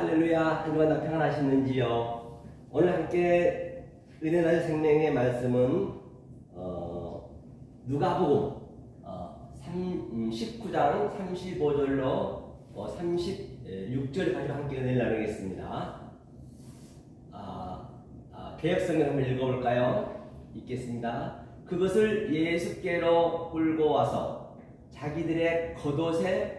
할렐루야. 한 주간 다 평안하셨는지요? 오늘 함께 은혜 나실 생명의 말씀은 누가복음 19장 35절로 36절까지 함께 은혜를 나누겠습니다. 개역성경 한번 읽어볼까요? 읽겠습니다. 그것을 예수께로 끌고 와서 자기들의 겉옷을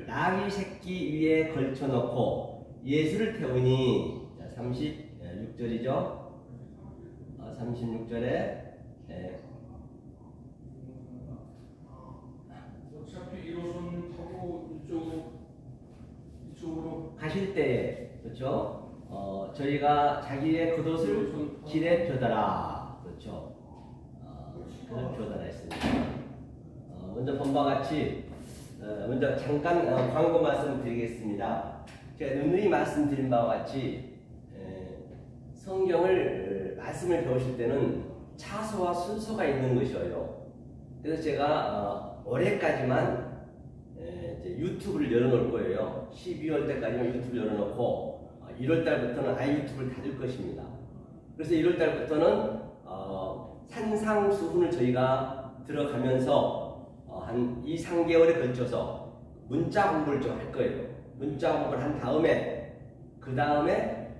나귀 새끼 위에 걸쳐놓고 예수를 태우니, 36절이죠. 36절에 어차피 1호선 타고 이쪽으로 가실 때에, 그렇죠? 저희가 자기의 겉옷을 길에 펴더라, 그렇죠? 펴더라 했습니다. 먼저 본바 같이 먼저 잠깐 광고 말씀 드리겠습니다. 제가 누누이 말씀드린 바와 같이 성경을 말씀을 배우실 때는 차소와 순서가 있는 것이에요. 그래서 제가 올해까지만 이제 유튜브를 열어놓을 거예요. 12월 때까지만 유튜브를 열어놓고 1월 달부터는 아예 유튜브를 닫을 것입니다. 그래서 1월 달부터는 산상수훈을 저희가 들어가면서 한 2, 3개월에 걸쳐서 문자 공부를 좀 할 거예요. 문자 공부를 한 다음에 그 다음에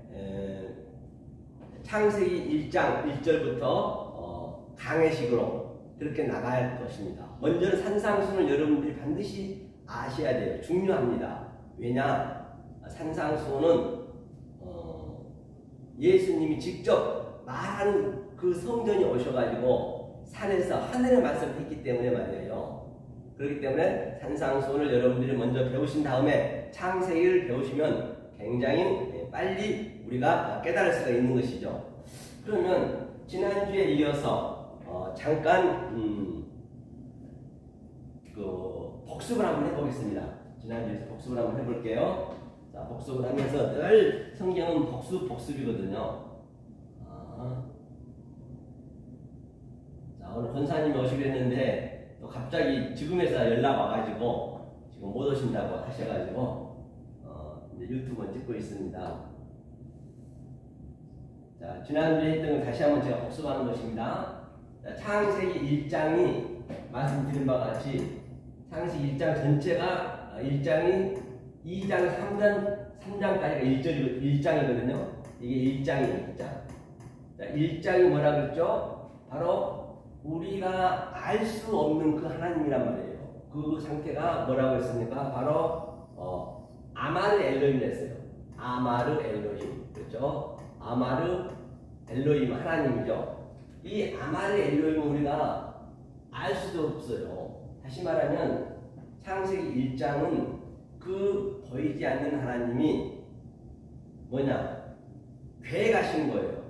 창세기 1장 1절부터 강해식으로 그렇게 나갈 것입니다. 먼저는 산상수훈을 여러분들이 반드시 아셔야 돼요. 중요합니다. 왜냐? 산상수훈은 예수님이 직접 말하는 그 성전이 오셔가지고 산에서 하늘의 말씀을 했기 때문에 말이에요. 그렇기 때문에 산상수훈을 여러분들이 먼저 배우신 다음에 창세기를 배우시면 굉장히 빨리 우리가 깨달을 수가 있는 것이죠. 그러면 지난주에 이어서 잠깐 복습을 한번 해보겠습니다. 지난주에서 복습을 한번 해볼게요. 자, 복습을 하면서 늘 성경은 복습이거든요. 자, 오늘 권사님이 오시기로 했는데 또 갑자기 지금에서 연락 와가지고 지금 못 오신다고 하셔가지고 이제 유튜브 찍고 있습니다. 자, 지난주에 했던 걸 다시 한번 제가 복습하는 것입니다. 자, 창세기 1장이 말씀드린 바와 같이 창세기 1장 전체가 1장이 2장 3장까지가 1장이거든요. 이게 1장이에요. 1장. 자, 1장이 뭐라 그랬죠? 바로 우리가 알 수 없는 그 하나님이란 말이에요. 그 상태가 뭐라고 했습니까? 바로 아마르 엘로힘을 했어요. 아마르 엘로힘. 그렇죠? 아마르 엘로힘 하나님이죠. 이 아마르 엘로힘은 우리가 알 수도 없어요. 다시 말하면 창세기 1장은 그 보이지 않는 하나님이 뭐냐? 계획하신 거예요.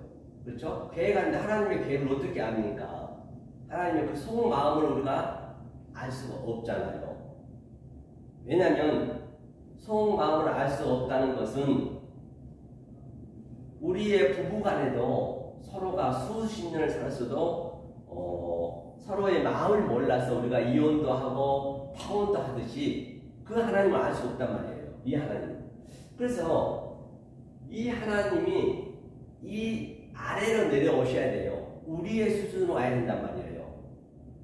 그렇죠? 계획하는데 하나님의 계획을 어떻게 압니까? 하나님의 그 속마음을 우리가 알 수가 없잖아요. 왜냐하면 속마음을 알 수 없다는 것은 우리의 부부간에도 서로가 수십 년을 살았어도 서로의 마음을 몰라서 우리가 이혼도 하고 파혼도 하듯이 그 하나님을 알 수 없단 말이에요. 이 하나님. 그래서 이 하나님이 이 아래로 내려오셔야 돼요. 우리의 수준으로 와야 된단 말이에요.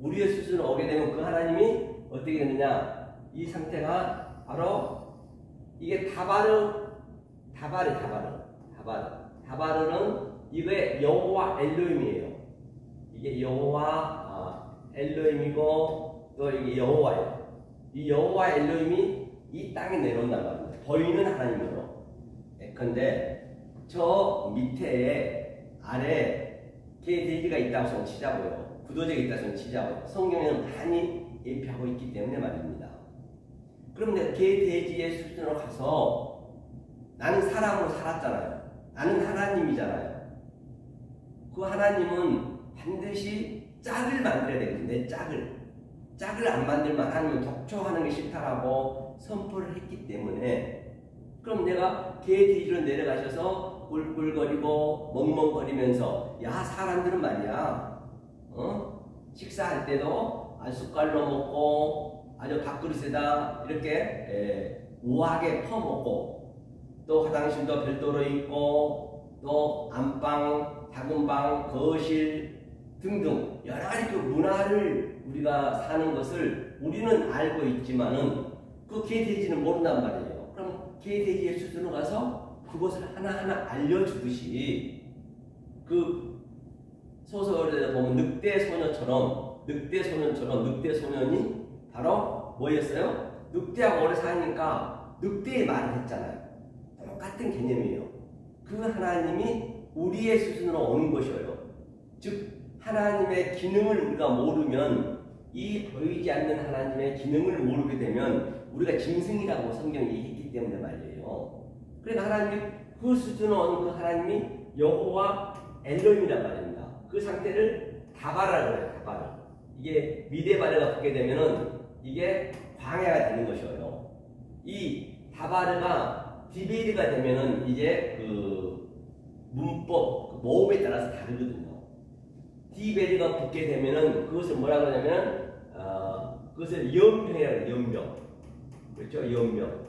우리의 수준으로 오게 되면 그 하나님이 어떻게 되느냐? 이 상태가 바로 이게 다바르는 이게 여호와 엘로힘이에요. 이게 여호와 엘로힘이고 또 이게 여호와예요. 이 여호와 엘로힘이 이 땅에 내려온단 말입니다. 보이는 하나님으로. 근데 저 밑에 아래 개 돼지가 있다고 손 치자고요. 구도적이 있다고 손 치자고요. 성경에는 많이 예표하고 있기 때문에 말입니다. 그럼 내가 개 돼지의 수준으로 가서 나는 사람으로 살았잖아요. 나는 하나님이잖아요. 그 하나님은 반드시 짝을 만들어야 되거든요. 내 짝을 안 만들면 하나님은 독초하는 게 싫다라고 선포를 했기 때문에 그럼 내가 개 돼지로 내려가셔서 꿀꿀거리고 멍멍거리면서 야 사람들은 말이야 식사할 때도 숟갈로 먹고 아주 밥그릇에다 이렇게 우아하게 퍼먹고 또 화장실도 별도로 있고, 또 안방, 작은 방, 거실 등등 여러 가지 그 문화를 우리가 사는 것을 우리는 알고 있지만은 그 개돼지는 모른단 말이에요. 그럼 개돼지의 수준으로 가서 그것을 하나하나 알려주듯이 그 소설에 보면 늑대 소년이 바로 뭐였어요? 늑대하고 오래 사니까 늑대의 말을 했잖아요. 똑같은 개념이에요. 그 하나님이 우리의 수준으로 오는 것이에요. 즉 하나님의 기능을 우리가 모르면, 이 보이지 않는 하나님의 기능을 모르게 되면 우리가 짐승이라고 성경이 얘기했기 때문에 말이에요. 그러니까 하나님이 그 수준으로 오는 그 하나님이 여호와 엘로힘이란 말입니다. 그 상태를 다바라고 해요. 다바라. 이게 미데바르가 붙게 되면은 이게 광야가 되는 것이에요. 이 다바르가 디베르가 되면은 이제 그 문법, 그 모음에 따라서 다르거든요. 디베르가 붙게 되면은 그것을 뭐라고 하냐면 그것을 연병이라고 해요. 연병. 그렇죠? 연병.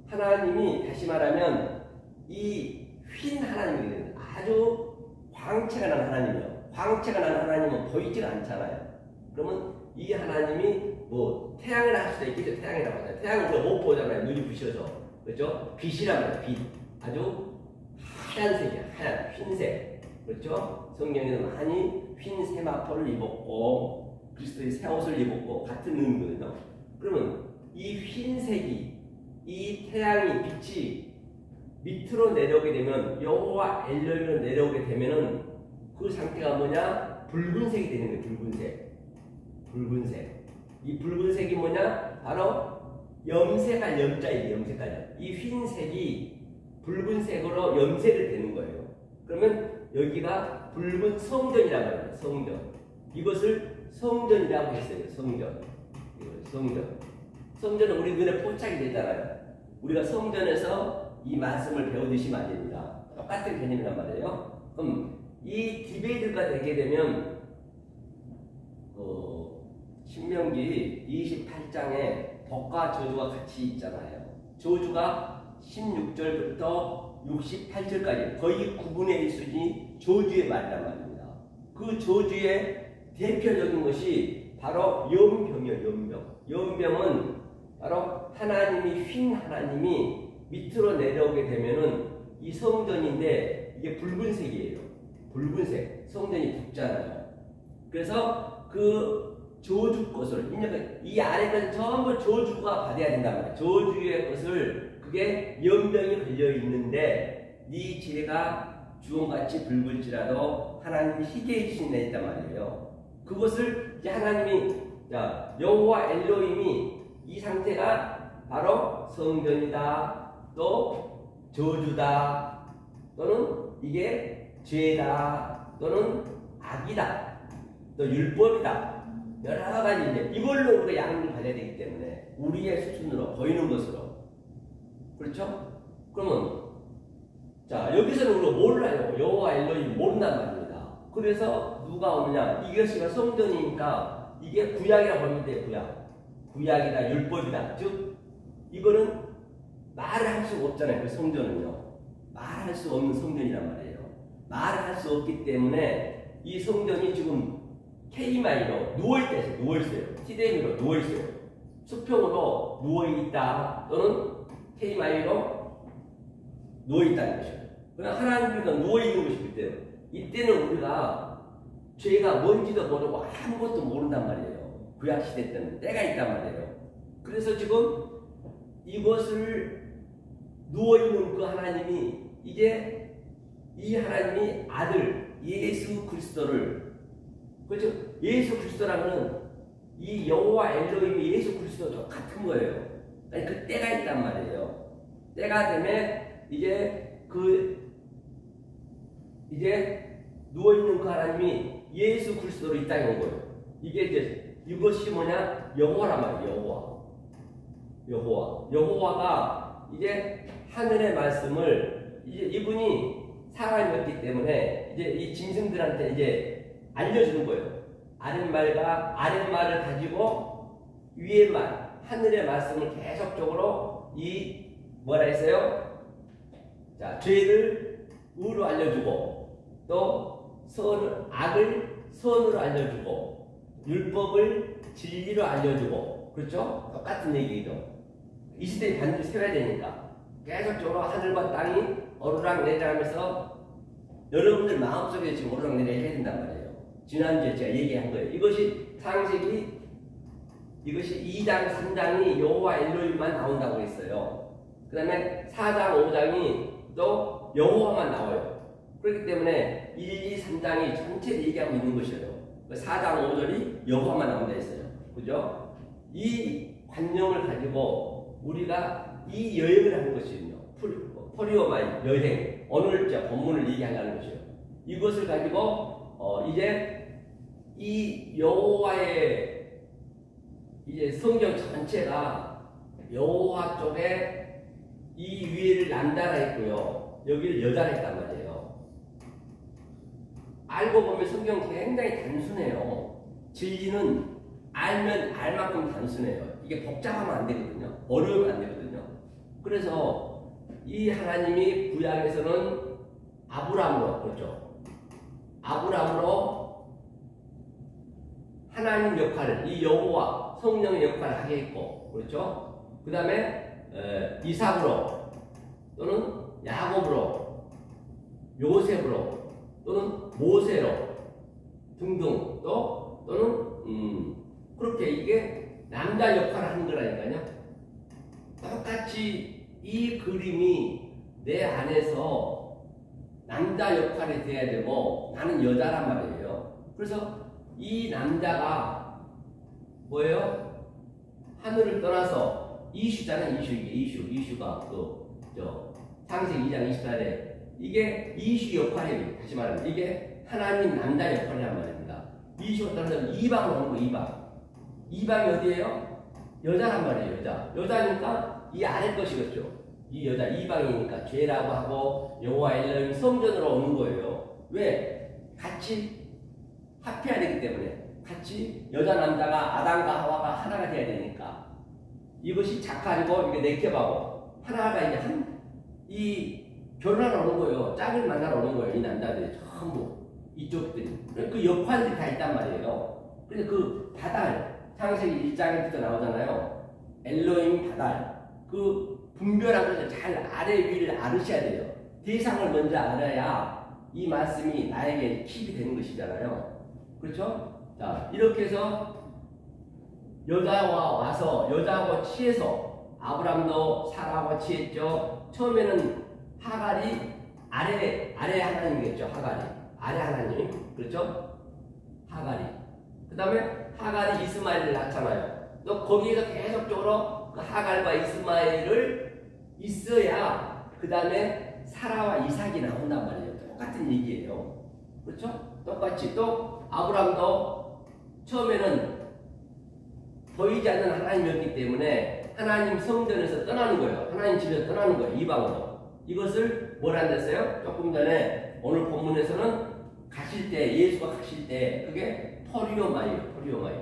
하나님이 다시 말하면 이 휜 하나님이거든요. 아주 광채가 난 하나님이에요. 광채가 난 하나님은 보이지가 않잖아요. 그러면 이 하나님이 뭐 태양을 할 수도 있겠죠. 태양이라고 하잖아요. 태양을 우리가 못 보잖아요. 눈이 부셔서. 그렇죠? 빛이란 말이에요. 빛. 아주 하얀색이에요. 하얀 흰색. 그렇죠? 성경에는 많이 흰 세마포를 입었고 그리스도의 새 옷을 입었고 같은 의미거든요. 그러면 이 흰색이, 이 태양이 빛이 밑으로 내려오게 되면, 여호와 엘로힘으로 내려오게 되면은 그 상태가 뭐냐? 붉은색이 되는 거예요. 붉은색. 이 붉은색이 뭐냐? 바로 염색할 염자예요. 염색할. 이 흰색이 붉은색으로 염색이 되는 거예요. 그러면 여기가 붉은 성전이라고 해요. 성전. 이것을 성전이라고 했어요. 성전. 성전은 우리 눈에 포착이 되잖아요. 우리가 성전에서 이 말씀을 배우듯이 안 됩니다. 똑같은 개념이란 말이에요. 그럼 이 디베이트가 되게 되면 신명기 28장에 복과 저주가 같이 있잖아요. 저주가 16절부터 68절까지 거의 9분의 1수준이 저주의 말이란 말입니다. 그 저주의 대표적인 것이 바로 연병이에요. 연병은 바로 하나님이 휜 하나님이 밑으로 내려오게 되면은 이 성전인데 이게 붉은색이에요. 붉은색. 성전이 붉잖아요. 그래서 그 저주 것을 이 아래까지 전부 저주가 받아야 된단 말이에요. 저주의 것을, 그게 연병이 걸려 있는데 네 지혜가 주홍같이 붉을지라도 하나님이 희게 해주신 데 있단 말이에요. 그것을 이제 하나님이, 자, 여호와 엘로힘이 이 상태가 바로 성전이다, 또 저주다, 또는 이게 죄다, 또는 악이다, 또 율법이다, 여러 가지 이제 이걸로 우리가 양육을 받아야 되기 때문에 우리의 수준으로 보이는 것으로. 그렇죠? 그러면 자, 여기서는 우리가 몰라요. 여호와 엘로힘 모른단 말입니다. 그래서 누가 오느냐? 이것이 성전이니까 이게 구약이라고 보면 돼요. 구약이다, 율법이다. 즉 이거는 말을 할 수가 없잖아요. 그 성전은요. 말할 수 없는 성전이란 말이에요. 말을 할 수 없기 때문에 이 성전이 지금 K마이로 누워있어요. T대미로 누워있어요. 수평으로 누워있다, 또는 K마이로 누워있다는 것이에요. 그러나 하나님께서 누워있는 것이 그때요. 이때는 우리가 죄가 뭔지도 모르고 아무것도 모른단 말이에요. 구약시대 때는 때가 있단 말이에요. 그래서 지금 이것을 누워있는 그 하나님이 이제 이 하나님이 아들 예수 그리스도를, 그렇죠? 예수 그리스도라면 이 여호와 엘로힘이 예수 그리스도와 똑같은 거예요. 아니, 그 때가 있단 말이에요. 때가 되면 이제 누워있는 그 하나님이 예수 그리스도로 이 땅에 온 거예요. 이게 이제 이것이 뭐냐? 여호와란 말이에요. 여호와가 이제 하늘의 말씀을 이제 이분이 사람이었기 때문에 이제 이 짐승들한테 이제 알려주는 거예요. 아랫말을 가지고 위의 말, 하늘의 말씀을 계속적으로 이 뭐라 했어요? 자, 죄를 의로 알려주고 또 악을 선으로 알려주고 율법을 진리로 알려주고 그렇죠? 똑같은 얘기죠. 이 시대에 반드시 세워야 되니까 계속적으로 하늘과 땅이 오르락내리락하면서 여러분들 마음속에 지금 오르락내리락 해야 된단 말이에요. 지난주에 제가 얘기한 거예요. 이것이 창세기 이것이 2장 3장이 여호와 엘로힘만 나온다고 했어요. 그 다음에 4장 5장이 또 여호와만 나와요. 그렇기 때문에 1, 2, 3장이 전체를 얘기하고 있는 것이에요. 4장 5절이 여호와만 나온다 했어요. 그죠? 이 관념을 가지고 우리가 이 여행을 하는 것이거든요. 포리오마이 여행. 오늘 제 본문을 얘기하려는 것이에요. 이것을 가지고 이제 이 여호와의 이제 성경 전체가 여호와 쪽에 이 위에를 남자라 했고요. 여기를 여자라 했단 말이에요. 알고 보면 성경 굉장히 단순해요. 진리는 알면 알만큼 단순해요. 이게 복잡하면 안 되거든요. 어려우면 안 되거든요. 그래서 이 하나님이 구약에서는 아브라함으로 그렇죠. 아브라함으로 하나님 역할을 이 여호와 성령의 역할을 하게 했고 그렇죠. 그 다음에 이삭으로 또는 야곱으로 요셉으로 또는 모세로 등등 또는 그렇게 이게 남자 역할을 하는 거라니까요. 똑같이 이 그림이 내 안에서 남자 역할이 돼야 되고 나는 여자란 말이에요. 그래서 이 남자가 뭐예요? 하늘을 떠나서 이슈잖아요. 이슈가 창세기 2장 24절에 이게 이슈 역할이에요. 다시 말하면 이게 하나님 남자 역할이란 말입니다. 이슈가 떠나서 이방으로 오는 거예요. 이방이 어디예요? 여자란 말이에요. 여자니까 이 아래 것이겠죠. 이 여자 이방이니까 죄라고 하고 여호와 엘로힘 성전으로 오는 거예요. 왜? 같이 합해야 되기 때문에 같이 여자 남자가 아담과 하와가 하나가 돼야 되니까 이것이 자칼이고 이게 네케바고 하나가 이제 이 결혼하러 오는 거예요. 짝을 만나러 오는 거예요. 이 남자들이 전부 이쪽들이 그 역할들이 다 있단 말이에요. 그래서 그 바달 창세기 1장에부터 나오잖아요. 엘로힘 바달 그 분별한 것을 잘 아래 위를 알으셔야 돼요. 대상을 먼저 알아야 이 말씀이 나에게 킵이 되는 것이잖아요. 그렇죠? 자, 이렇게 해서 여자와 와서 여자하고 취해서 아브람도 사라하고 취했죠. 처음에는 하갈이 아래 하나님이겠죠. 아래 하나님. 그렇죠? 하갈이. 그 다음에 하갈이 이스마엘을 낳잖아요. 또 거기에서 계속적으로 그 하갈과 이스마엘을 있어야 그 다음에 사라와 이삭이 나온단 말이에요. 똑같은 얘기예요. 그렇죠? 똑같이 또 아브람도 처음에는 보이지 않는 하나님이었기 때문에 하나님 성전에서 떠나는 거예요. 하나님 집에서 떠나는 거예요. 이방으로. 이것을 뭘 한댔어요? 조금 전에 오늘 본문에서는 가실 때 예수가 가실 때 그게 포리오마이에요. 포리오마이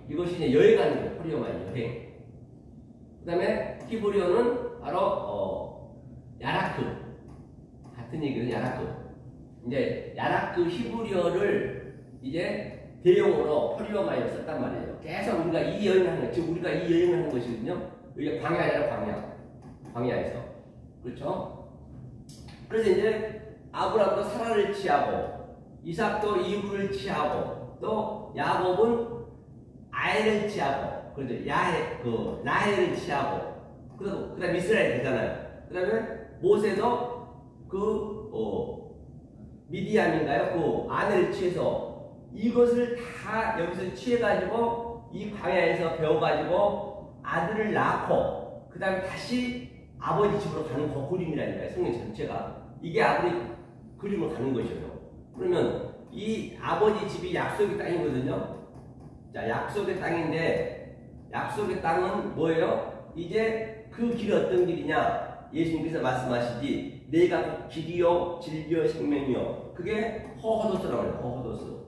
이것이 이제 여행하는 거예요. 포리오마이 여행. 그 다음에 히브리어는 바로 야라크 같은 얘기는 야라크. 이제 야라크 히브리어를 이제 대용어로 포리오마이를 썼단 말이에요. 계속 우리가 이 여행을 하는 지금 우리가 이 여행을 하는 것이거든요. 이게 광야잖아요. 광야에서 그렇죠. 그래서 이제 아브라함도 사라를 취하고 이삭도 이브를 취하고 또 야곱은 아엘을 취하고 그렇죠. 라헬을 취하고 그다음 이스라엘 되잖아요. 그다음에 모세도 미디안인가요? 그 아내를 취해서 이것을 다 여기서 취해가지고 이 광야에서 배워가지고 아들을 낳고 그 다음에 다시 아버지 집으로 가는 그 그림이라니까요. 성경 전체가 이게 아버지 그림을 가는 것이에요. 그러면 이 아버지 집이 약속의 땅이거든요. 자, 약속의 땅인데 약속의 땅은 뭐예요? 이제 그 길이 어떤 길이냐? 예수님께서 말씀하시지 내가 길이요 진리요 생명이요. 그게 호호도스라고 해요. 호호도스.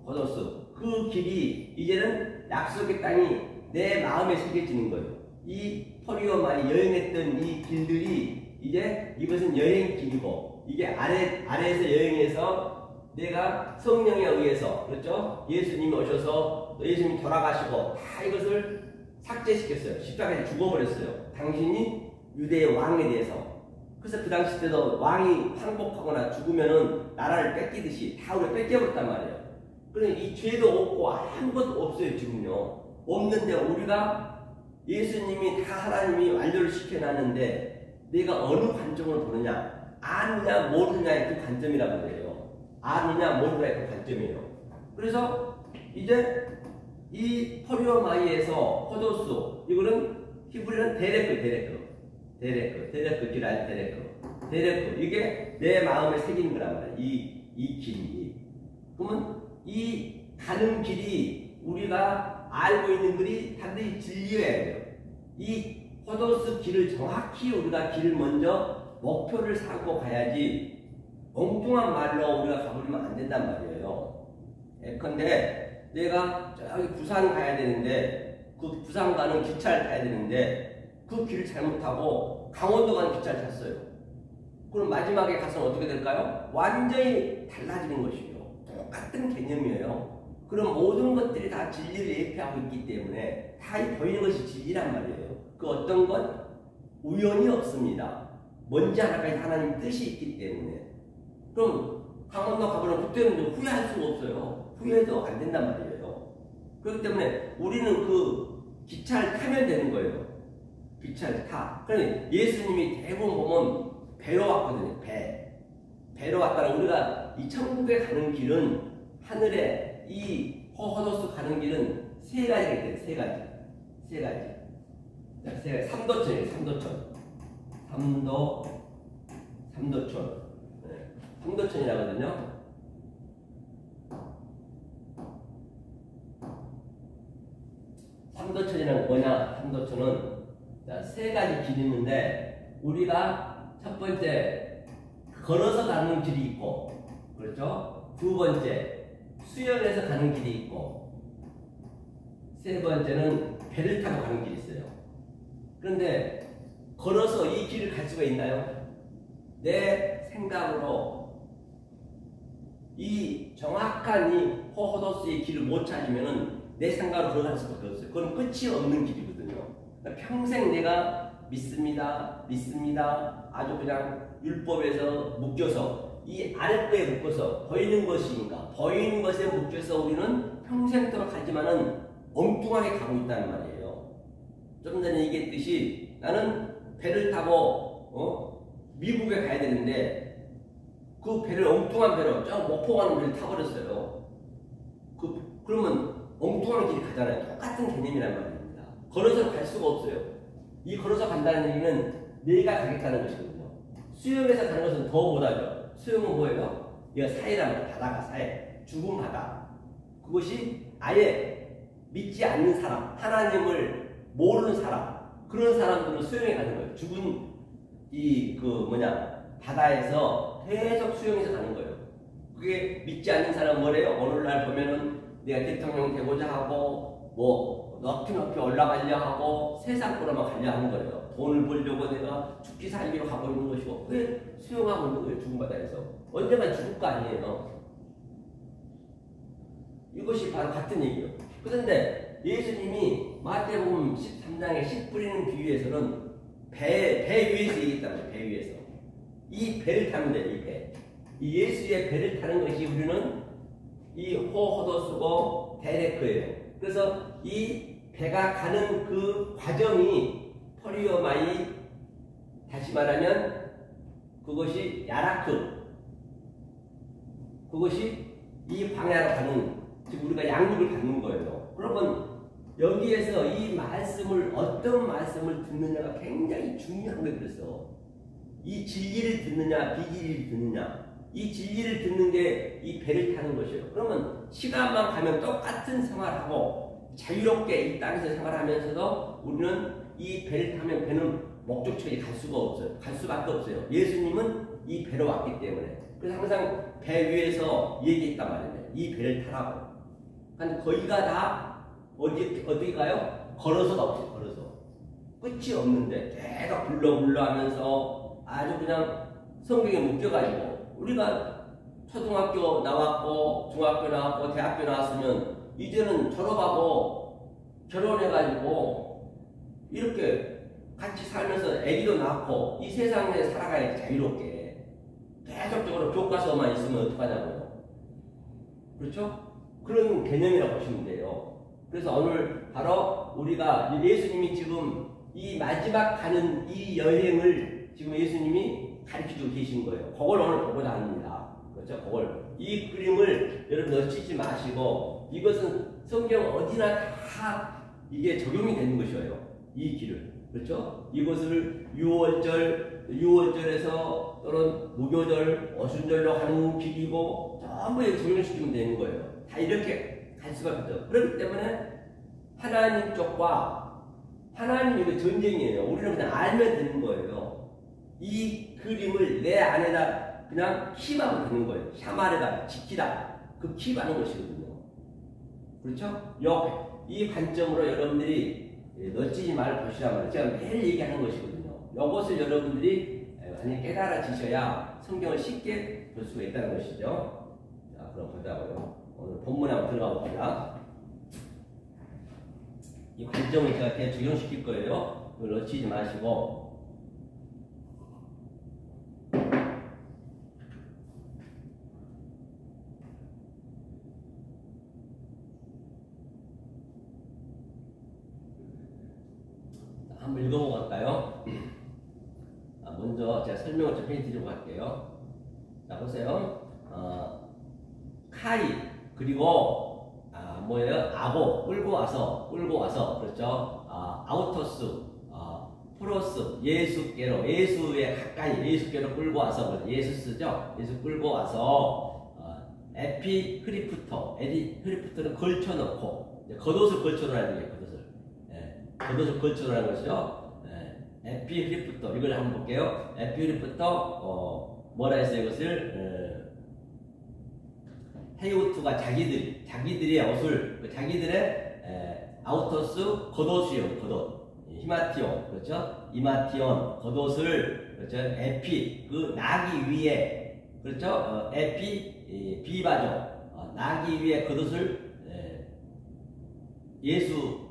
겉옷수. 그 길이 이제는 약속의 땅이 내 마음에 새겨지는 거예요. 이 포리오마이 여행했던 이 길들이 이제 이것은 여행길이고, 이게 아래에서 여행해서 내가 성령에 의해서, 그렇죠? 예수님이 오셔서 예수님이 돌아가시고 다 이것을 삭제시켰어요. 십자가에 죽어버렸어요. 당신이 유대의 왕에 대해서. 그래서 그 당시 때도 왕이 항복하거나 죽으면은 나라를 뺏기듯이 다 우리가 뺏겨버렸단 말이에요. 그러니 이 죄도 없고 아무것도 없어요. 지금요. 없는데 우리가 예수님이 다 하나님이 완료를 시켜놨는데 내가 어느 관점으로 보느냐, 아느냐 모르느냐의 그 관점이란 말이에요. 아느냐 모르느냐의 그 관점이에요. 그래서 이제 이 포리오마이에서 포도수, 이거는 히브리는 데레크 길 아니 데레크. 이게 내 마음에 새기는 거란 말이에요. 이 길이. 그러면 이 가는 길이 우리가 알고 있는 글이 반드시 진리여야 돼요. 이 포도수 길을 정확히 우리가 길을 먼저 목표를 삼고 가야지 엉뚱한 말로 우리가 가버리면 안 된단 말이에요. 예컨대 내가 저기 부산 가야 되는데 그 부산 가는 기차를 타야 되는데 그 길을 잘못하고 강원도 가는 기차를 탔어요. 그럼 마지막에 가서는 어떻게 될까요? 완전히 달라지는 것이죠. 똑같은 개념이에요. 그럼 모든 것들이 다 진리를 예표하고 있기 때문에 다 보이는 것이 진리란 말이에요. 그 어떤 건 우연이 없습니다. 뭔지 하나까지 하나님 뜻이 있기 때문에. 그럼 강원도 가보면 그때는 후회할 수가 없어요. 후회도 안 된단 말이에요. 그렇기 때문에 우리는 그 기차를 타면 되는 거예요. 기차를 타. 그러니 예수님이 대부분 보면 배로 왔거든요. 배로 왔다가 우리가 이 천국에 가는 길은 하늘에 이 호호도스 가는 길은 세 가지가 있대요. 세 가지. 삼도천이에요. 삼도천. 네. 삼도천이라거든요. 삼도천이란 뭐냐? 삼도천은 세 가지 길이 있는데 우리가 첫 번째 걸어서 가는 길이 있고, 그렇죠? 두 번째 수영해서 가는 길이 있고, 세 번째는 배를 타고 가는 길이 있어요. 그런데 걸어서 이 길을 갈 수가 있나요? 내 생각으로 이 정확한 이 호호도스의 길을 못 찾으면은 내 생각으로 걸어갈 수밖에 없어요. 그건 끝이 없는 길이거든요. 그러니까 평생 내가 믿습니다. 아주 그냥 율법에서 묶여서 이 아랫배에 묶어서 보이는 것이니까 보이는 것에 묶여서 우리는 평생도록 가지만은 엉뚱하게 가고 있다는 말이에요. 좀 전에 얘기했듯이 나는 배를 타고 미국에 가야 되는데 그 배를 엉뚱한 배로 저 목포 가는 배를 타버렸어요. 그러면 엉뚱한 길이 가잖아요. 똑같은 개념이란 말입니다. 걸어서 갈 수가 없어요. 이 걸어서 간다는 얘기는 내가 가겠다는 것이거든요. 수영해서 가는 것은 더 못하죠. 수영은 뭐예요? 이거 사해란 말이에요. 바다가 사해. 죽은 바다. 그것이 아예 믿지 않는 사람, 하나님을 모르는 사람, 그런 사람들은 수영해 가는 거예요. 죽은 바다에서 계속 수영해서 가는 거예요. 그게 믿지 않는 사람은 뭐래요? 오늘날 보면은 내가 대통령 되고자 하고 높이 올라가려 하고 세상으로만 가려 하는 거예요. 돈을 벌려고 내가 죽기 살기로 가고 있는 것이고, 그게 수용하고 있는 거예요. 죽은 바다에서. 언젠가 죽을 거 아니에요. 이것이 바로 같은 얘기예요. 그런데 예수님이 마태복음 13장에 씨 뿌리는 비유에서는 배 위에서 얘기했단 말이에요. 배 위에서. 이 배를 타면 돼요. 이 배. 이 예수의 배를 타는 것이 우리는 이 호호도스고 데레크예요. 그래서 이 배가 가는 그 과정이 포리오마이, 다시 말하면 그것이 야라크, 그것이 이 방향으로 가는, 즉 우리가 양육을 받는 거예요. 그러면 여기에서 이 말씀을, 어떤 말씀을 듣느냐가 굉장히 중요한 거예요. 그래서 이 진리를 듣느냐 비진리를 듣느냐, 이 진리를 듣는 게 이 배를 타는 것이에요. 그러면 시간만 가면 똑같은 생활하고 자유롭게 이 땅에서 생활하면서도 우리는 이 배를 타면 배는 목적지에 갈 수가 없어요. 갈 수밖에 없어요. 예수님은 이 배로 왔기 때문에. 그래서 항상 배 위에서 얘기했단 말이에요. 이 배를 타라고. 한 거기가 다 어디 가요? 걸어서가 없어요. 걸어서 끝이 없는데 계속 불러 하면서 아주 그냥 성경에 묶여가지고 우리가 초등학교 나왔고 중학교 나왔고 대학교 나왔으면 이제는 졸업하고 결혼해가지고 이렇게 같이 살면서 아기도 낳고 이 세상에 살아가야지 자유롭게. 계속적으로 교과서만 있으면 어떡하냐고요. 그렇죠? 그런 개념이라고 보시면 돼요. 그래서 오늘 바로 우리가 예수님이 지금 이 마지막 가는 이 여행을 지금 예수님이 가르쳐주고 계신 거예요. 그걸 오늘 보고자 합니다. 그렇죠? 그걸. 이 그림을 여러분 놓치지 마시고 이것은 성경 어디나 다 이게 적용이 되는 것이에요. 이 길을. 그렇죠? 이것을 유월절에서 또는 무교절, 어순절로 가는 길이고 전부 이렇게 적용시키면 되는 거예요. 다 이렇게 갈 수밖에 없죠. 그렇기 때문에 하나님 쪽과 하나님 이거 전쟁이에요. 우리는 그냥 알면 되는 거예요. 이 그림을 내 안에다 그냥 킵하면 되는 거예요. 샤마르가 지키다. 그 킵하는 것이거든요. 그렇죠? 이 관점으로 여러분들이 놓치지 말고 보시란 말이에요. 제가 매일 얘기하는 것이거든요. 이것을 여러분들이 많이 깨달아지셔야 성경을 쉽게 볼 수가 있다는 것이죠. 자, 그럼 보자고요. 오늘 본문에 한번 들어가 봅니다. 이 관점을 제가 계속 적용시킬 거예요. 그걸 놓치지 마시고. 한번 읽어보고 갈까요? 먼저 제가 설명을 좀 해드리고 갈게요. 자, 보세요. 카이, 그리고, 뭐예요? 아고, 끌고 와서, 그렇죠? 아우토스, 프로스, 예수께로, 예수에 가까이, 예수께로 끌고 와서, 예수스죠? 예수 끌고 와서, 에피 흐리프터, 흐리프터는 걸쳐놓고, 겉옷을 걸쳐놓으라는 얘기예요, 겉옷을. 겉옷을 걸쳐놓으라는 것이죠. 에피 흐리프터, 이걸 한번 볼게요. 에피 흐리프터, 뭐라 했어요, 이것을? 헤우투가 자기들의 옷을, 자기들의 아우토스 겉옷이요, 겉옷. 히마티온, 그렇죠? 이마티온, 겉옷을, 그렇죠? 에피, 그 나기 위에, 그렇죠? 에피, 비바죠. 나기 위에 겉옷을, 예수,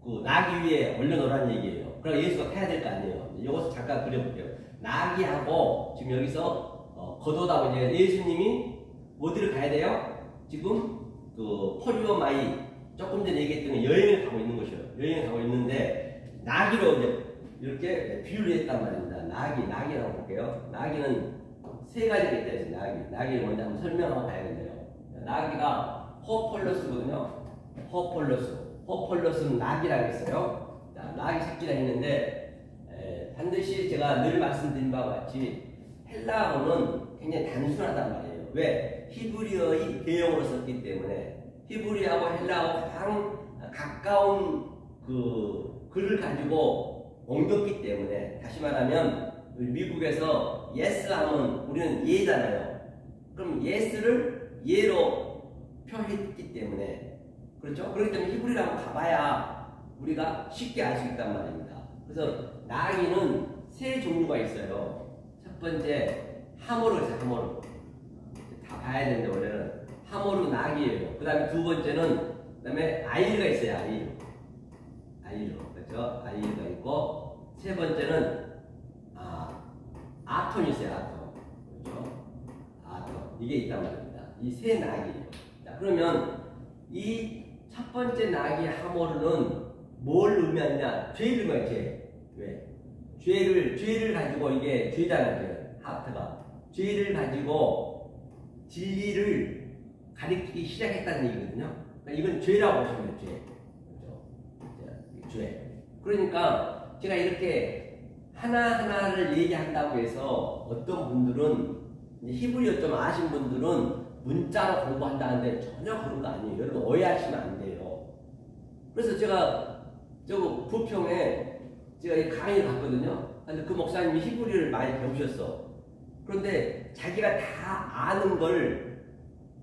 그 나기 위에 올려놓으라는 얘기예요. 그럼 예수가 타야 될 거 아니에요. 이것을 잠깐 그려볼게요. 나기하고, 지금 여기서, 겉옷하고 이제 예수님이 어디를 가야 돼요? 지금 그 포리오마이 조금 전에 얘기했던 여행을 가고 있는 것이에요. 여행을 가고 있는데 나기로 이제 이렇게 비유를 했단 말입니다. 나기라고 볼게요. 나기는 세 가지가 있다 해서 나기를 먼저 한번 설명하고 가야겠네요. 나기가 호폴러스거든요. 호폴러스는 나기라고 했어요. 자, 나기 새끼라 했는데 반드시 제가 늘 말씀드린 바와 같이 헬라어는 굉장히 단순하단 말이에요. 왜? 히브리어의 개형으로 썼기 때문에 히브리어하고 헬라어하고 가장 가까운 그 글을 가지고 옮겼기 때문에 다시 말하면 미국에서 yes 하면 우리는 예잖아요. 그럼 yes를 예로 표현했기 때문에 그렇죠? 그렇기 때문에 히브리어하고 가봐야 우리가 쉽게 알 수 있단 말입니다. 그래서 나기는 세 종류가 있어요. 첫 번째 하모르 있어요. 하모르. 다 봐야 되는데 원래는 하모르 낙이에요. 그 다음에 두 번째는 그 다음에 아이르가 있어요. 아이르 그렇죠? 아이르가 있고 세 번째는 아톤이 있어요. 그렇죠? 아톤 이게 있단 말입니다. 이 세 낙이에요. 자, 그러면 이 첫 번째 낙이 하모르는 뭘 의미하느냐? 죄를 의미해요. 왜? 죄를 가지고 이게 죄잖아요. 하트가 죄를 가지고 진리를 가리키기 시작했다는 얘기거든요. 그러니까 이건 죄라고 보시면 돼요. 그렇죠? 죄. 그러니까 제가 이렇게 하나하나를 얘기한다고 해서 어떤 분들은 히브리어 좀 아신 분들은 문자로 공부한다는데 전혀 그런 거 아니에요. 여러분 오해하시면 안 돼요. 그래서 제가 저거 부평에 제가 이 강의를 갔거든요. 근데 그 목사님이 히브리어를 많이 배우셨어. 그런데 자기가 다 아는 걸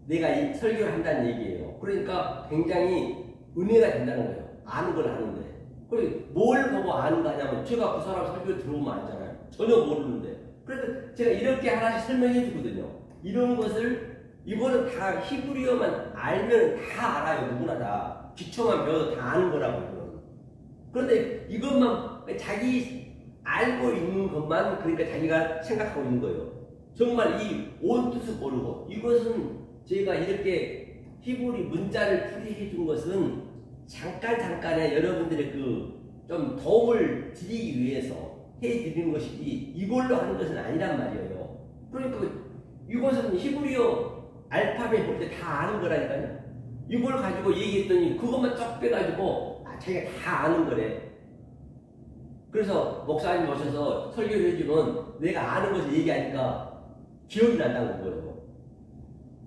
내가 이 설교를 한다는 얘기예요. 그러니까 굉장히 은혜가 된다는 거예요. 아는 걸 아는데. 그리고 뭘 보고 아는 거냐면 제가 그 사람 설교를 들어보면 알잖아요. 전혀 모르는데. 그래서 제가 이렇게 하나씩 설명해 주거든요. 이런 것을 이거는 다 히브리어만 알면 다 알아요. 누구나 다. 기초만 배워도 다 아는 거라고요. 그런데 이것만 자기 알고 있는 것만 그러니까 자기가 생각하고 있는 거예요. 정말 이 온 뜻을 모르고 이것은 제가 이렇게 히브리 문자를 풀이해 준 것은 잠깐의 여러분들의 그 좀 도움을 드리기 위해서 해 드리는 것이지 이걸로 하는 것은 아니란 말이에요. 그러니까 이것은 히브리어 알파벳 볼 때 다 아는 거라니까요. 이걸 가지고 얘기했더니 그것만 쫙 빼가지고 자기가 다 아는 거래. 그래서 목사님 오셔서 설교를 해주면 내가 아는 것을 얘기하니까 기억이 난다는 거예요.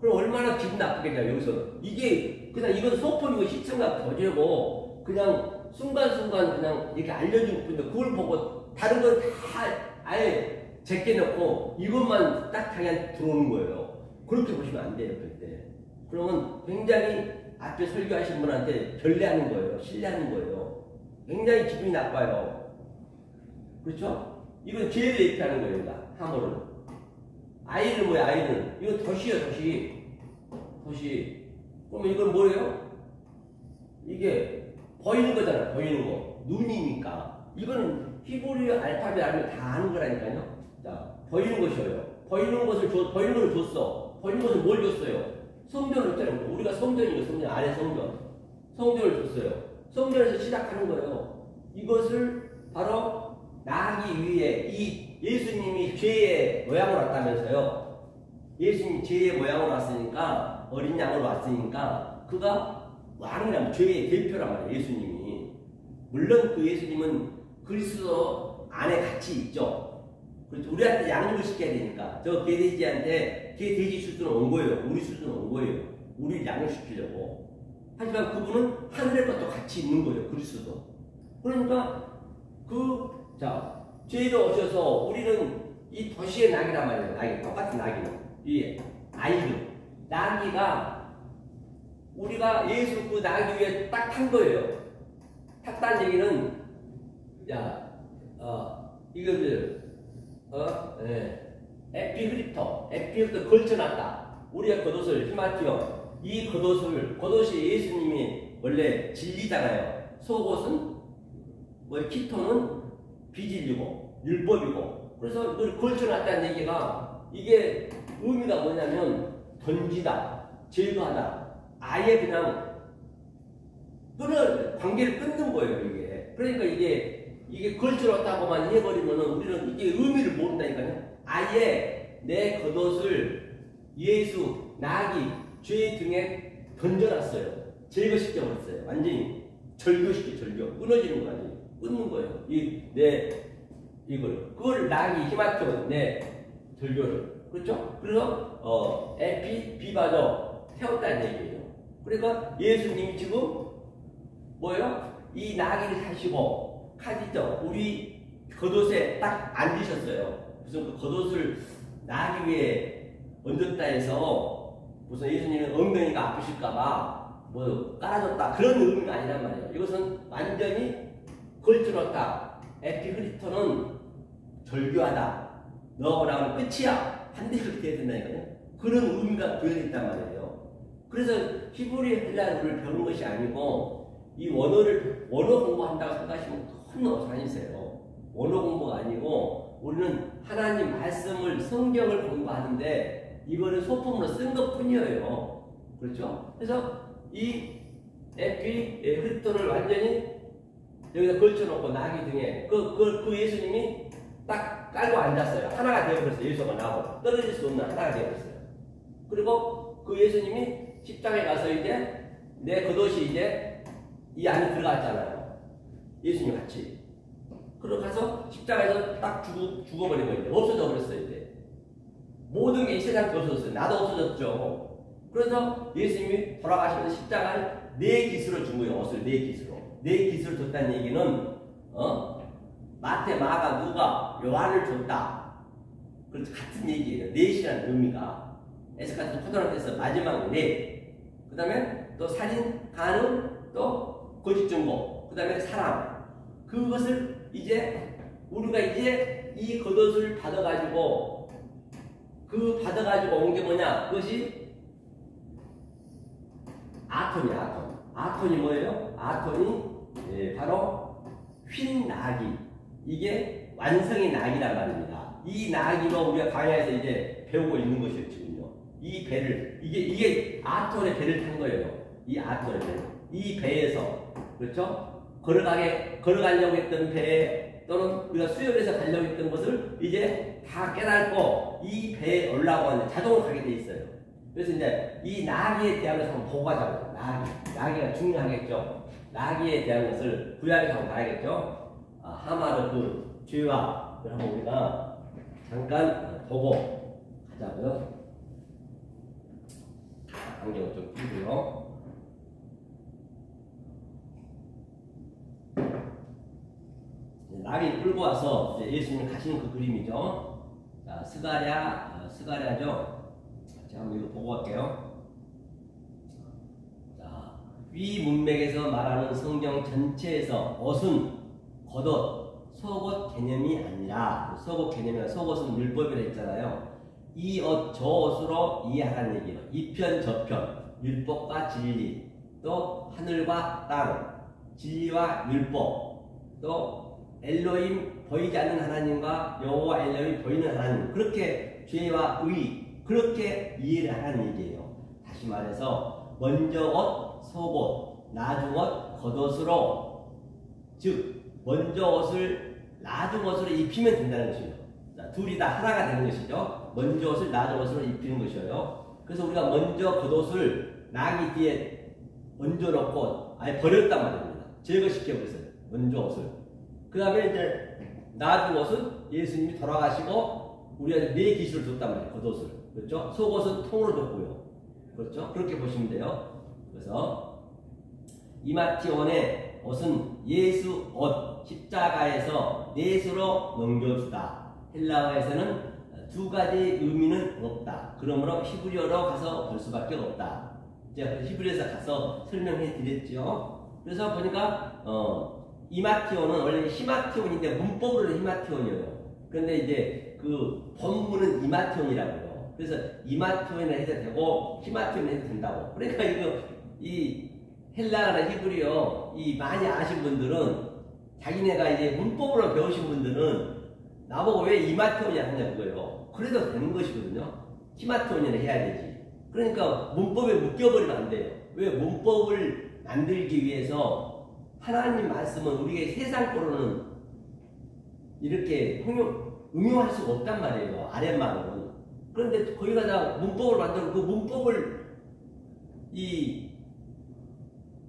그럼 얼마나 기분 나쁘겠냐 여기서. 이게 그냥 이건 소품이고 시청각 거제고 그냥 순간순간 그냥 이렇게 알려주고 있는데 그걸 보고 다른 건 다 아예 제껴놓고 이것만 딱 그냥 들어오는 거예요. 그렇게 보시면 안 돼요. 그때 그러면 굉장히 앞에 설교하신 분한테 결례하는 거예요. 신뢰하는 거예요. 굉장히 기분이 나빠요. 그렇죠? 이건 죄를 얘기하는 거예요. 함으로 아이는 뭐야? 아이는 이건 덫이에요. 덫이. 그러면 이건 뭐예요? 이게 보이는 거잖아. 보이는 거. 눈이니까. 이거는 히브리어 알파벳 알면 다 아는 거라니까요. 자, 보이는 것이에요. 보이는 것을 보이는 걸 줬어. 보이는 것을 뭘 줬어요? 성전을 줬잖아요. 우리가 성전이에요. 성전 안에 성전. 성전을 줬어요. 성전에서 시작하는 거예요. 이것을 바로 나기 위해 이 예수님이 죄의 모양으로 왔다면서요. 예수님이 죄의 모양으로 왔으니까 어린 양으로 왔으니까 그가 왕이라면 죄의 대표란 말이에요. 예수님이. 물론 그 예수님은 그리스도 안에 같이 있죠. 그렇죠. 우리한테 양육을 시켜야 되니까 저 개돼지한테 개돼지 수준은 온 거예요. 우리 수준은 온 거예요. 우리 양육시키려고. 하지만 그분은 하늘의 것도 같이 있는 거예요. 그리스도. 그러니까 죄로 오셔서 우리는 이 도시의 낙이란 말이에요. 낙이 똑같은 낙이는 이 아이들 낙이가 우리가 예수 그 낙이 위에 딱 탄 거예요. 탔다는 얘기는 에피흐리터 걸쳐놨다. 우리의 겉옷을 히마티어 이 겉옷이 예수님이 원래 진리잖아요. 속옷은 키토는 비진리고 율법이고 그래서 이걸 걸쳐놨다는 얘기가 이게 의미가 뭐냐면 던지다, 제거하다. 아예 그냥 관계를 끊는 거예요, 이게. 그러니까 이게 걸쳐놨다고만 해버리면은 우리는 이게 의미를 모른다니까요. 아예 내 겉옷을 예수, 나귀, 죄 등에 던져놨어요. 제거시켜버렸어요. 완전히 절교. 끊어지는 거 아니에요. 끊는 거예요. 그걸 나귀, 히마토, 내 절교를. 그렇죠? 그래서, 비바죠. 태웠다는 얘기예요. 그러니까 예수님이 지금 뭐예요? 이 나귀를 타시고 카디죠. 우리 겉옷에 딱 앉으셨어요. 무슨 그 겉옷을 나귀 위에 얹었다 해서 무슨 예수님이 엉덩이가 아프실까봐 뭐 깔아줬다 그런 의미가 아니란 말이에요. 이것은 완전히 걸쳐놓다. 에피흐리토는 절교하다. 너가 나오면 끝이야. 반드시 그렇게 해야 된다니까요. 그런 의미가 부여있단 말이에요. 그래서 히브리 헬라어를 배우는 것이 아니고 이 원어 공부한다고 생각하시면 큰 어산이세요. 원어 공부가 아니고 우리는 하나님 말씀을 성경을 공부하는데 이거는 소품으로 쓴 것뿐이에요. 그렇죠? 그래서 이 에피흐리토를 완전히 여기다 걸쳐놓고 나귀 등에 그 예수님이 딱 깔고 앉았어요. 하나가 되어버렸어요. 예수가 나하고 떨어질 수 없는 하나가 되어버렸어요. 그리고 그 예수님이 십장에 가서 이제 내 겉옷이 이제 이 안에 들어갔잖아요. 예수님 같이. 그러고 가서 십장에서 딱 죽어버린 거예요. 없어져 버렸어요. 이제 모든 게 이 세상에 없어졌어요. 나도 없어졌죠. 그래서 예수님이 돌아가시면서 십장을 네 깃으로 준 거예요. 옷을 네 깃으로. 네 깃을 줬다는 얘기는 마태, 마가, 누가, 요한을 줬다. 그래서 같은 얘기예요. 넷이라는 의미가. 에스카토 포도나테스 마지막 네. 그 다음에 또 살인, 간음, 또 거짓 증거, 그 다음에 사람. 그것을 이제 우리가 이제 이 겉옷을 받아가지고 온 게 뭐냐? 그것이 아톤이야, 아톤. 아톤이 뭐예요? 아톤이 바로 휜 나귀. 이게 완성의 나귀란 말입니다. 이 나귀로 우리가 광야에서 이제 배우고 있는 것이에요, 지금요. 이 배를, 이게 아톤의 배를 탄 거예요. 이 아톤의 배. 이 배에서, 그렇죠? 걸어가려고 했던 배, 또는 우리가 수영해서 가려고 했던 것을 이제 다 깨닫고 이 배에 올라가고 자동으로 가게 돼 있어요. 그래서 이제 이 나귀에 대한 것을 한번 보고 가자고요. 나귀가 중요하겠죠. 나귀에 대한 것을 구약에서 한번 봐야겠죠. 하마의 그 죄와 그걸 한번 우리가 잠깐 보고 가자고요. 안경을 좀 끼고요. 나귀 끌고 와서 예수님 가시는 그 그림이죠. 자, 스가랴죠. 제가 한번 이거 보고 갈게요. 자, 위 문맥에서 말하는 성경 전체에서 옷은 겉옷, 속옷 개념이 아니라, 속옷 개념이나 속옷은 율법이라 했잖아요. 이 옷, 저 옷으로 이해하라는 얘기예요. 이편, 저편, 율법과 진리, 또 하늘과 땅, 진리와 율법, 또 엘로힘 보이지 않는 하나님과 여호와 엘로힘 보이는 하나님, 그렇게 죄와 의, 그렇게 이해를 하라는 얘기예요. 다시 말해서 먼저 옷, 속옷, 나중 옷, 겉옷으로, 즉 먼저 옷을 나중 옷으로 입히면 된다는 것이에요. 자, 둘이 다 하나가 되는 것이죠. 먼저 옷을 나중 옷으로 입히는 것이에요. 그래서 우리가 먼저 겉옷을 나귀 뒤에 얹어놓고 아예 버렸단 말입니다. 제거시켜버렸어요. 먼저 옷을. 그 다음에 이제 나중 옷은 예수님이 돌아가시고 우리한테 네 기술을 줬단 말이에요. 겉옷을. 그렇죠? 속옷은 통으로 줬고요. 그렇죠? 그렇게 보시면 돼요. 그래서 이마티온의 옷은 예수 옷, 십자가에서 넷으로 넘겨주다. 헬라어에서는 두 가지 의미는 없다. 그러므로 히브리어로 가서 볼 수밖에 없다. 제가 히브리어에서 가서 설명해 드렸죠. 그래서 보니까 이마티온은 원래 히마티온인데 문법으로는 히마티온이에요. 그런데 이제 그 본문은 이마티온이라고요. 그래서 이마티온이라 해도 되고 히마티온이라 해도 된다고. 그러니까 이 헬라어나 히브리어 이 많이 아신 분들은 자기네가 이제 문법으로 배우신 분들은 나보고 왜 이마티온이라 하냐 그거예요. 그래도 되는 것이거든요. 히마티온이라 해야 되지. 그러니까 문법에 묶여버리면 안 돼요. 왜 문법을 만들기 위해서 하나님 말씀은 우리가 세상 거로는 이렇게 응용할 수가 없단 말이에요. 아랫말은. 그런데 거기가 다 문법을 만들고 그 문법을 이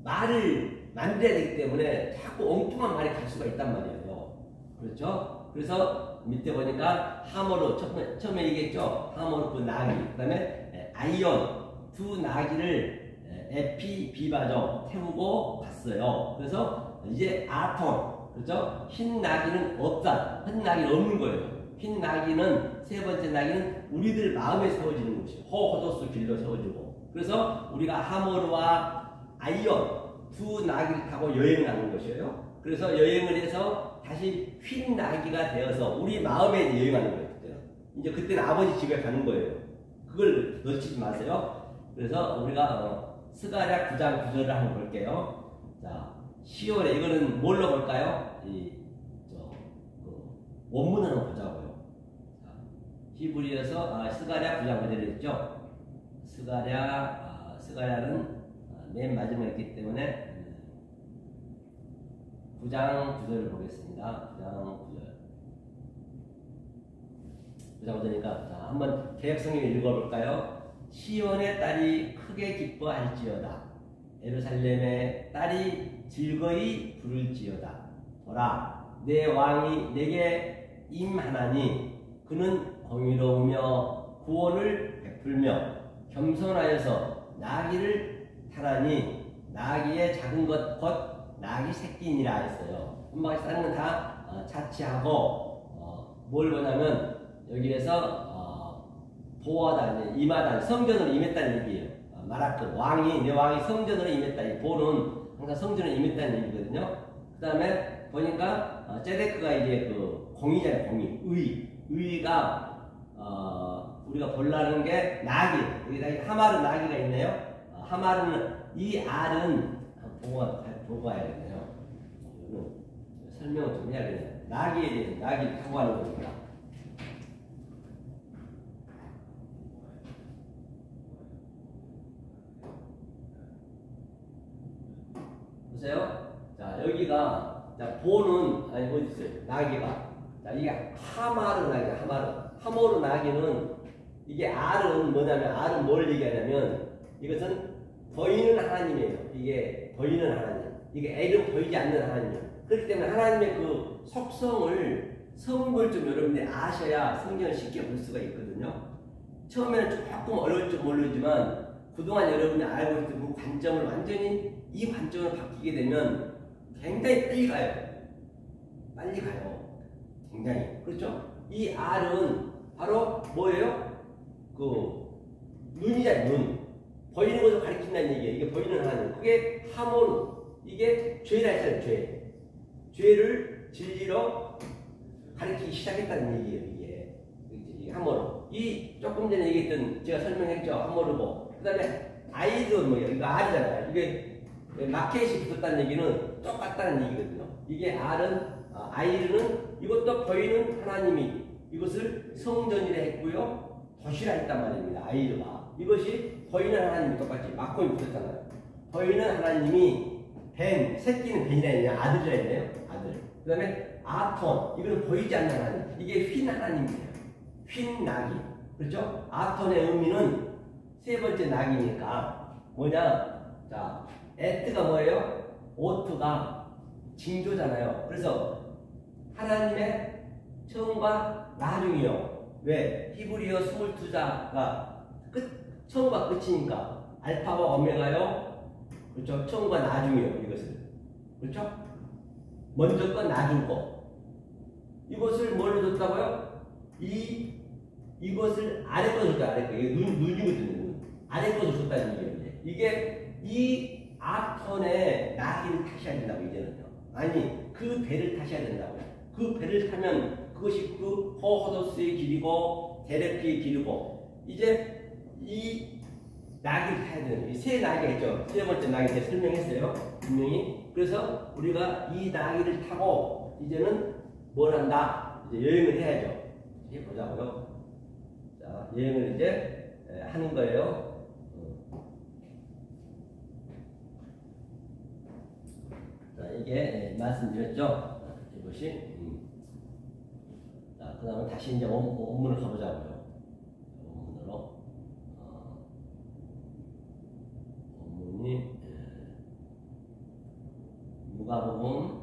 말을 만들어야 되기 때문에 자꾸 엉뚱한 말이 갈 수가 있단 말이에요. 그렇죠? 그래서 밑에 보니까 하모로 처음에 얘기했죠. 하모로 그 나귀, 그 다음에 아이온 두 나귀를 에피 비바죠 태우고 갔어요. 그래서 이제 아톤, 그렇죠? 흰 나귀는 없다. 흰 나귀는 없는 거예요. 흰 나귀는 세 번째 나귀는 우리들 마음에 세워지는 것이에요. 호도스 길로 세워지고. 그래서 우리가 하모르와 아이온 두 나귀를 타고 여행을 하는 것이에요. 그래서 여행을 해서 다시 흰 나귀가 되어서 우리 마음에 여행하는 거예요. 그때는 아버지 집에 가는 거예요. 그걸 놓치지 마세요. 그래서 우리가 스가랴 9장 9절을 한번 볼게요. 자, 10월에 이거는 뭘로 볼까요? 원문을 한번 보자고요. 자, 히브리어서 스가랴 9장 9절에 있죠. 스가랴는 맨 마지막에 있기 때문에 9장 9절을 보겠습니다. 9장 9절이니까 자, 한번 개혁성경 읽어볼까요? 시온의 딸이 크게 기뻐할지어다. 예루살렘의 딸이 즐거이 부를지어다. 보라, 내 왕이 내게 임하나니 그는 공의로우며 구원을 베풀며 겸손하여서 나귀를 타라니 나귀의 작은 것 곧 나귀 새끼니라 했어요. 한마디 다른 건 다 자치하고 뭘 보냐면 여기에서 보하다, 이제 임하다, 성전으로 임했다는 얘기예요. 마라크 왕이 내 왕이 성전으로 임했다. 이 보는 항상 성전으로 임했다는 얘기거든요. 그 다음에 보니까 제데크가 이제 그 공의잖아요. 공의, 의가 우리가 볼라는 게 나귀. 여기다 하마르 나귀가 있네요. 하마르는 이 알은 보고 와야겠네요. 설명을 좀 해야겠네요. 나귀에 대해서 나귀를 타고 가는 겁니다. 보세요. 자, 여기가, 자, 보는, 아니, 어디 있어요? 나귀가. 자, 이게 하마르 나귀, 하모르 나귀는, 이게 알은 뭐냐면, 알은 뭘 얘기하냐면, 이것은 보이는 하나님이에요. 이게 보이는 하나님. 이게 애는 보이지 않는 하나님이에요. 그렇기 때문에 하나님의 그 성을 좀 여러분들이 아셔야 성경을 쉽게 볼 수가 있거든요. 처음에는 조금 어려울 줄 모르지만, 그동안 여러분이 알고 있던 그 관점을 완전히 이 관점을 바뀌게 되면 굉장히 빨리 가요. 빨리 가요. 굉장히. 그렇죠? 이 알은 바로 뭐예요? 그 눈이잖아요. 눈. 보이는 것을 가리킨다는 얘기예요. 이게 보이는 하나님. 그게 하모르. 이게 죄라 했잖아요. 죄. 죄를 진리로 가리키기 시작했다는 얘기예요. 이게 하모르. 이 조금 전에 얘기했던 제가 설명했죠. 하모르고. 그 다음에 아이도 뭐예요? 이거 알이잖아요. 이게 마켓이 붙었다는 얘기는 똑같다는 얘기거든요. 이게 알은 아이르는 이것도 보이는 하나님이 이것을 성전이라 했고요. 도시라 했단 말입니다. 아이르가. 이것이 보이는 하나님이 똑같이 마코이 붙었잖아요. 보이는 하나님이 새끼는 벤이라 했네요. 아들이라 했네요. 아들. 그 다음에 아톤. 이거는 보이지 않는 하나님. 이게 휜 하나님이에요. 휜 나귀. 그렇죠? 아톤의 의미는 세 번째 낙이니까 뭐냐? 자, 에트가 뭐예요? 오트가 징조잖아요. 그래서 하나님의 처음과 나중이요. 왜? 히브리어 22자가 처음과 끝이니까 알파와 오메가요. 그렇죠? 처음과 나중이요. 이것을. 그렇죠? 먼저 거 나중 거. 이것을 뭘로 줬다고요? 이것을 아래 것을 줬다. 아래 거. 이게 눈이거든요. 아래 것을 줬다는 얘기예요. 이게 이 아톤의 나귀를 타셔야 된다고 이제는요. 아니 그 배를 타셔야 된다고요. 그 배를 타면 그것이 그 호호도스의 길이고 데레피의 길이고 이제 이 나귀를 타야 되는 거예요. 세 나귀가 있죠. 세 번째 나귀 제가 설명했어요. 분명히. 그래서 우리가 이 나귀를 타고 이제는 뭘 한다? 이제 여행을 해야죠. 해보자고요. 자, 여행을 이제 하는 거예요. 자, 이게 말씀드렸죠. 이것이. 자, 그 다음에 다시 이제 원문을 가보자고요. 원문으로. 원문이 누가복음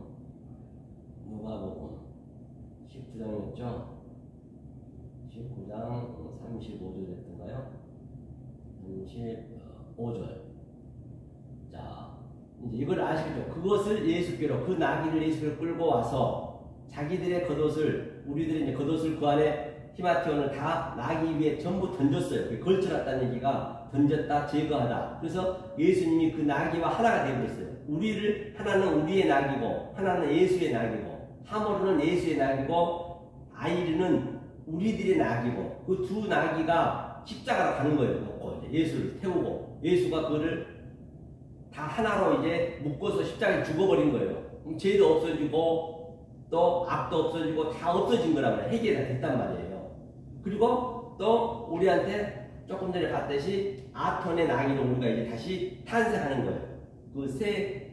19장이었죠. 19장 35절 됐던가요? 35절. 자, 이제 이걸 아시죠? 그것을 예수께로, 그 나귀를 예수께로 끌고 와서 자기들의 겉옷을, 우리들이 이제 겉옷을 그 안에 히마티온을 다 나귀 위에 전부 던졌어요. 걸쳐놨다는 얘기가 던졌다, 제거하다. 그래서 예수님이 그 나귀와 하나가 되어버렸어요. 하나는 우리의 나귀고, 하나는 예수의 나귀고, 하모르는 예수의 나귀고, 아이르는 우리들의 나귀고, 그 두 나귀가 십자가로 가는 거예요. 놓고 이제 예수를 태우고, 예수가 그거를 다 하나로 이제 묶어서 십자가에 죽어버린 거예요. 그럼 죄도 없어지고, 또 악도 없어지고, 다 없어진 거란 말이에요. 해결이 다 됐단 말이에요. 그리고 또 우리한테 조금 전에 봤듯이 아톤의 나귀는 우리가 이제 다시 탄생하는 거예요. 그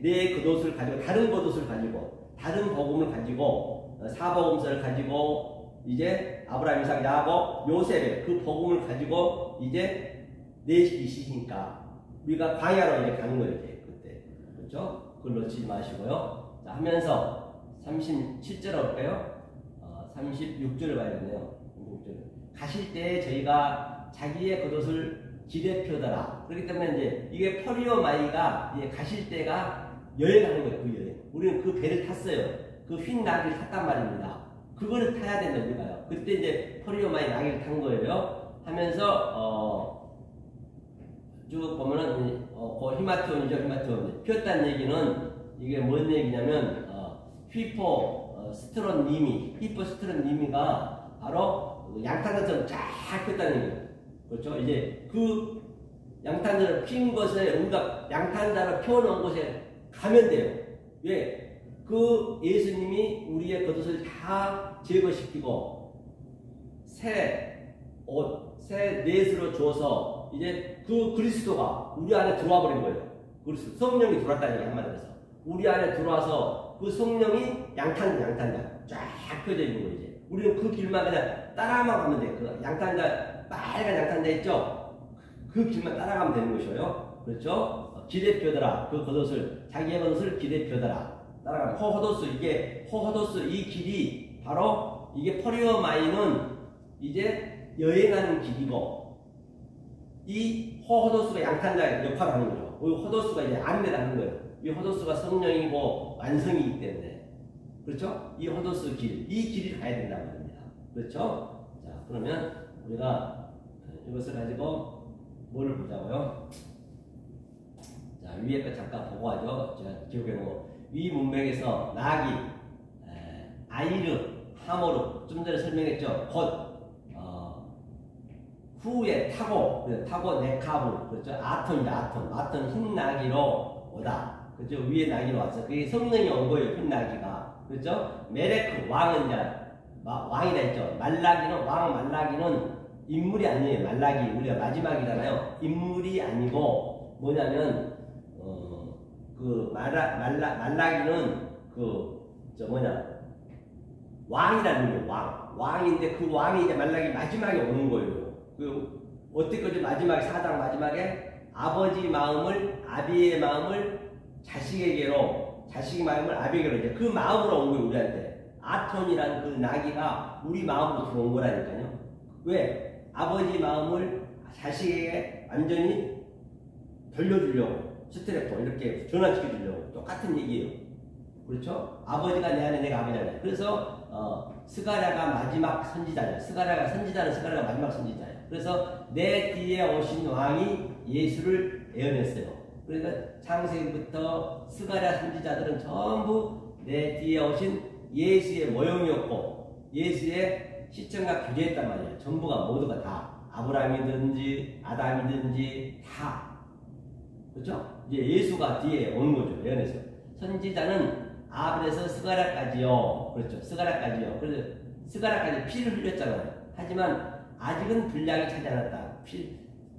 내 겉옷을 가지고, 다른 겉옷을 가지고, 다른 복음을 가지고, 사복음서를 가지고, 이제 아브라함, 이삭, 야곱, 요셉의 그 복음을 가지고 이제 내시키시니까 우리가 광야로 이제 가는 거예요. 이제 그때. 그렇죠? 그걸 놓치지 마시고요. 자, 하면서 37절 올까요? 36절을 봐야겠네요. 36절. 가실 때 저희가 자기의 겉옷을 기대표더라. 그렇기 때문에 이제 이게 퍼리오마이가 이제 가실 때가 여행하는 거예요. 그 여행. 우리는 그 배를 탔어요. 그 휜 나귀를 탔단 말입니다. 그거를 타야 된다 우리가요. 그때 이제 퍼리오마이 나귀를 탄 거예요. 하면서 쭉 보면은 그 히마티온이죠. 히마티온. 피었다는 얘기는 이게 뭔 얘기냐면 히포스트론니미가 바로 양탄자처럼 쫙 폈다는 얘기예요. 그렇죠? 이제 그 양탄자를 피운 것에 우리가 양탄자를 펴놓은 곳에 가면 돼요. 왜? 그 예수님이 우리의 겉옷을 다 제거시키고 새 옷, 새 넷으로 주어서 이제 그 그리스도가 우리 안에 들어와 버린 거예요. 그리스도 성령이 들어왔다는 얘기 한마디로 해서 우리 안에 들어와서 그 성령이 양탄자 쫙 펴져 있는 거예요. 이제 우리는 그 길만 그냥 따라만 가면 돼요. 그 양탄자 빨간 양탄자 있죠? 그 길만 따라가면 되는 것이에요. 그렇죠? 길에 펴더라. 그 겉옷을 자기의 겉옷을 길에 펴더라. 따라가면 호호도스 이게 호호도스 이 길이 바로 이게 퍼리오마이는 이제 여행하는 길이고 이 호호도스가 양탄자 역할을 하는 거죠. 이 호도스가 이제 안내라는 거예요. 이 호도스가 성령이고 완성이기 때문에 그렇죠? 이 호도스 길, 이 길을 가야 된다는 말입니다. 그렇죠? 자 그러면 우리가 이것을 가지고 뭐를 보자고요? 자 위에 거 잠깐 보고 하죠. 제가 기억해 놓고 위 문맥에서 나기, 아이르, 하모르 좀 전에 설명했죠. 곧 후에 타고 네카브 그렇죠. 아톤 흰 나기로 오다. 그렇죠. 위에 나기로 왔어. 그게 성령이 온 거예요. 흰 나기가 그렇죠. 메레크 왕은 왕이라 했죠. 말라기는 인물이 아니에요. 말라기 우리가 마지막이잖아요. 인물이 아니고 뭐냐면 그 말라기는 왕이라는 거예요. 왕인데 그 왕이 이제 말라기 마지막에 오는 거예요. 그 어떻게 마지막에 사장 마지막에 아버지 마음을 아비의 마음을 자식에게로 자식의 마음을 아비에게로 이제 그 마음으로 온 거예요. 우리한테 아톤이라는 그 나기가 우리 마음으로 들어온 거라니까요. 왜? 아버지 마음을 자식에게 완전히 돌려주려고 스트레포 이렇게 전환시켜주려고 똑같은 얘기예요. 그렇죠? 아버지가 내 안에 내가 아버지 안에. 그래서 스가랴가 마지막 선지자예요. 스가랴가 마지막 선지자예요. 그래서 내 뒤에 오신 왕이 예수를 예언했어요. 그러니까 창세기부터 스가랴 선지자들은 전부 내 뒤에 오신 예수의 모형이었고 예수의 시청과 교제했단 말이에요. 전부가 모두가 다 아브라함이든지 아담이든지 다 그렇죠? 이제 예수가 뒤에 오는 거죠. 예언해서 선지자는 아벨에서 스가랴까지요. 그렇죠. 스가랴까지요. 그래서 스가랴까지 피를 흘렸잖아요. 하지만 아직은 분량이 차지 않았다.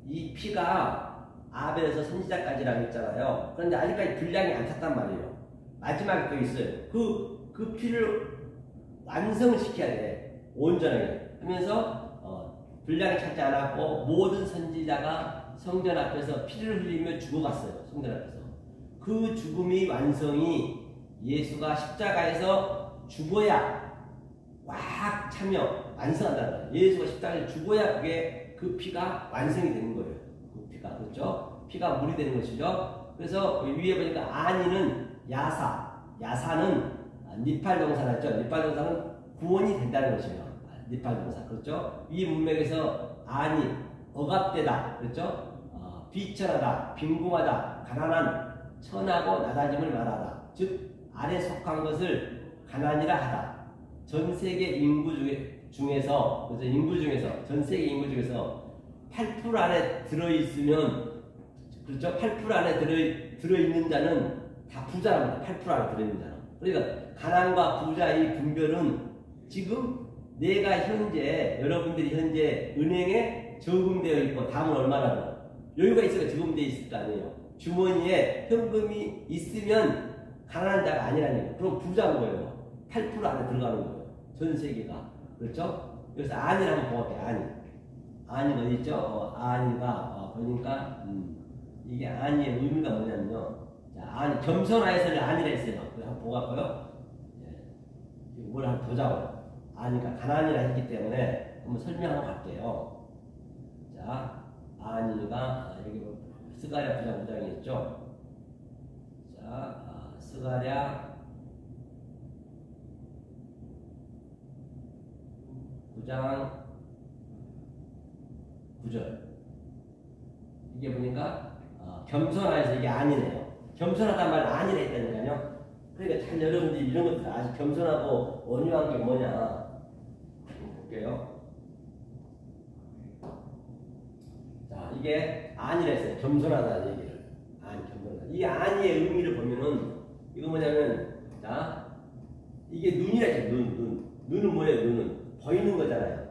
이 피가 아벨에서 선지자까지라고 했잖아요. 그런데 아직까지 분량이 안 찼단 말이에요. 마지막에 또 있어요. 그 피를 완성시켜야 돼. 온전하게 하면서 분량이 차지 않았고 모든 선지자가 성전 앞에서 피를 흘리며 죽어갔어요. 성전 앞에서. 그 죽음이 완성이 예수가 십자가에서 죽어야 꽉 차며 완성한다는 거예요. 예수가 십자가에서 죽어야 그게 그 피가 완성이 되는 거예요. 그 피가 그렇죠? 피가 물이 되는 것이죠. 그래서 위에 보니까 아니는 야사는 니팔 동사였죠. 니팔 동사는 구원이 된다는 것이에요. 니팔 동사 그렇죠? 위 문맥에서 아니 억압되다 그렇죠? 비천하다, 빈궁하다, 가난한, 천하고 낮아짐을 말하다. 즉 아래 속한 것을 가난이라 하다. 전 세계 인구 중에서 그래서 전 세계 인구 중에서 8% 안에 들어있으면 그렇죠? 8% 안에 들어있는 자는 다 부자랍니다. 8% 안에 들어있는 자는. 그러니까 가난과 부자의 분별은 지금 내가 현재 여러분들이 현재 은행에 저금되어 있고 다음은 얼마나 더 여유가 있으니까 저금되어 있을 거 아니에요. 주머니에 현금이 있으면 가난한 자가 아니라는 거예요. 그럼 부자인 거예요. 8% 안에 들어가는 거예요. 전 세계가. 그렇죠? 그래서 안이를 한번 보아볼게요. 안이 어디 있죠? 안이가 보니까 이게 안이의 의미가 뭐냐면요. 자, 안 겸손하에서는 안이라 했어요. 한번 보고 갈까요? 뭘 한번 보자고요. 안이가 가난이라 했기 때문에 한번 설명하고 갈게요. 자, 안이가 여기 스가랴 9장 5장이 있죠. 자, 스가랴 9장 구절. 이게 보니까 겸손하여서 이게 아니네요. 겸손하단 말은 아니라 했다니까요. 그러니까 잘 여러분들이 이런 것들 아주 겸손하고 온유한 게 뭐냐 볼게요. 자, 이게 아니라 했어요. 겸손하다는 얘기를. 겸손하다. 이 아니의 의미를 보면은 이거 뭐냐면, 자, 이게 눈이라 했죠. 눈은 뭐예요? 눈은 보이는 거잖아요.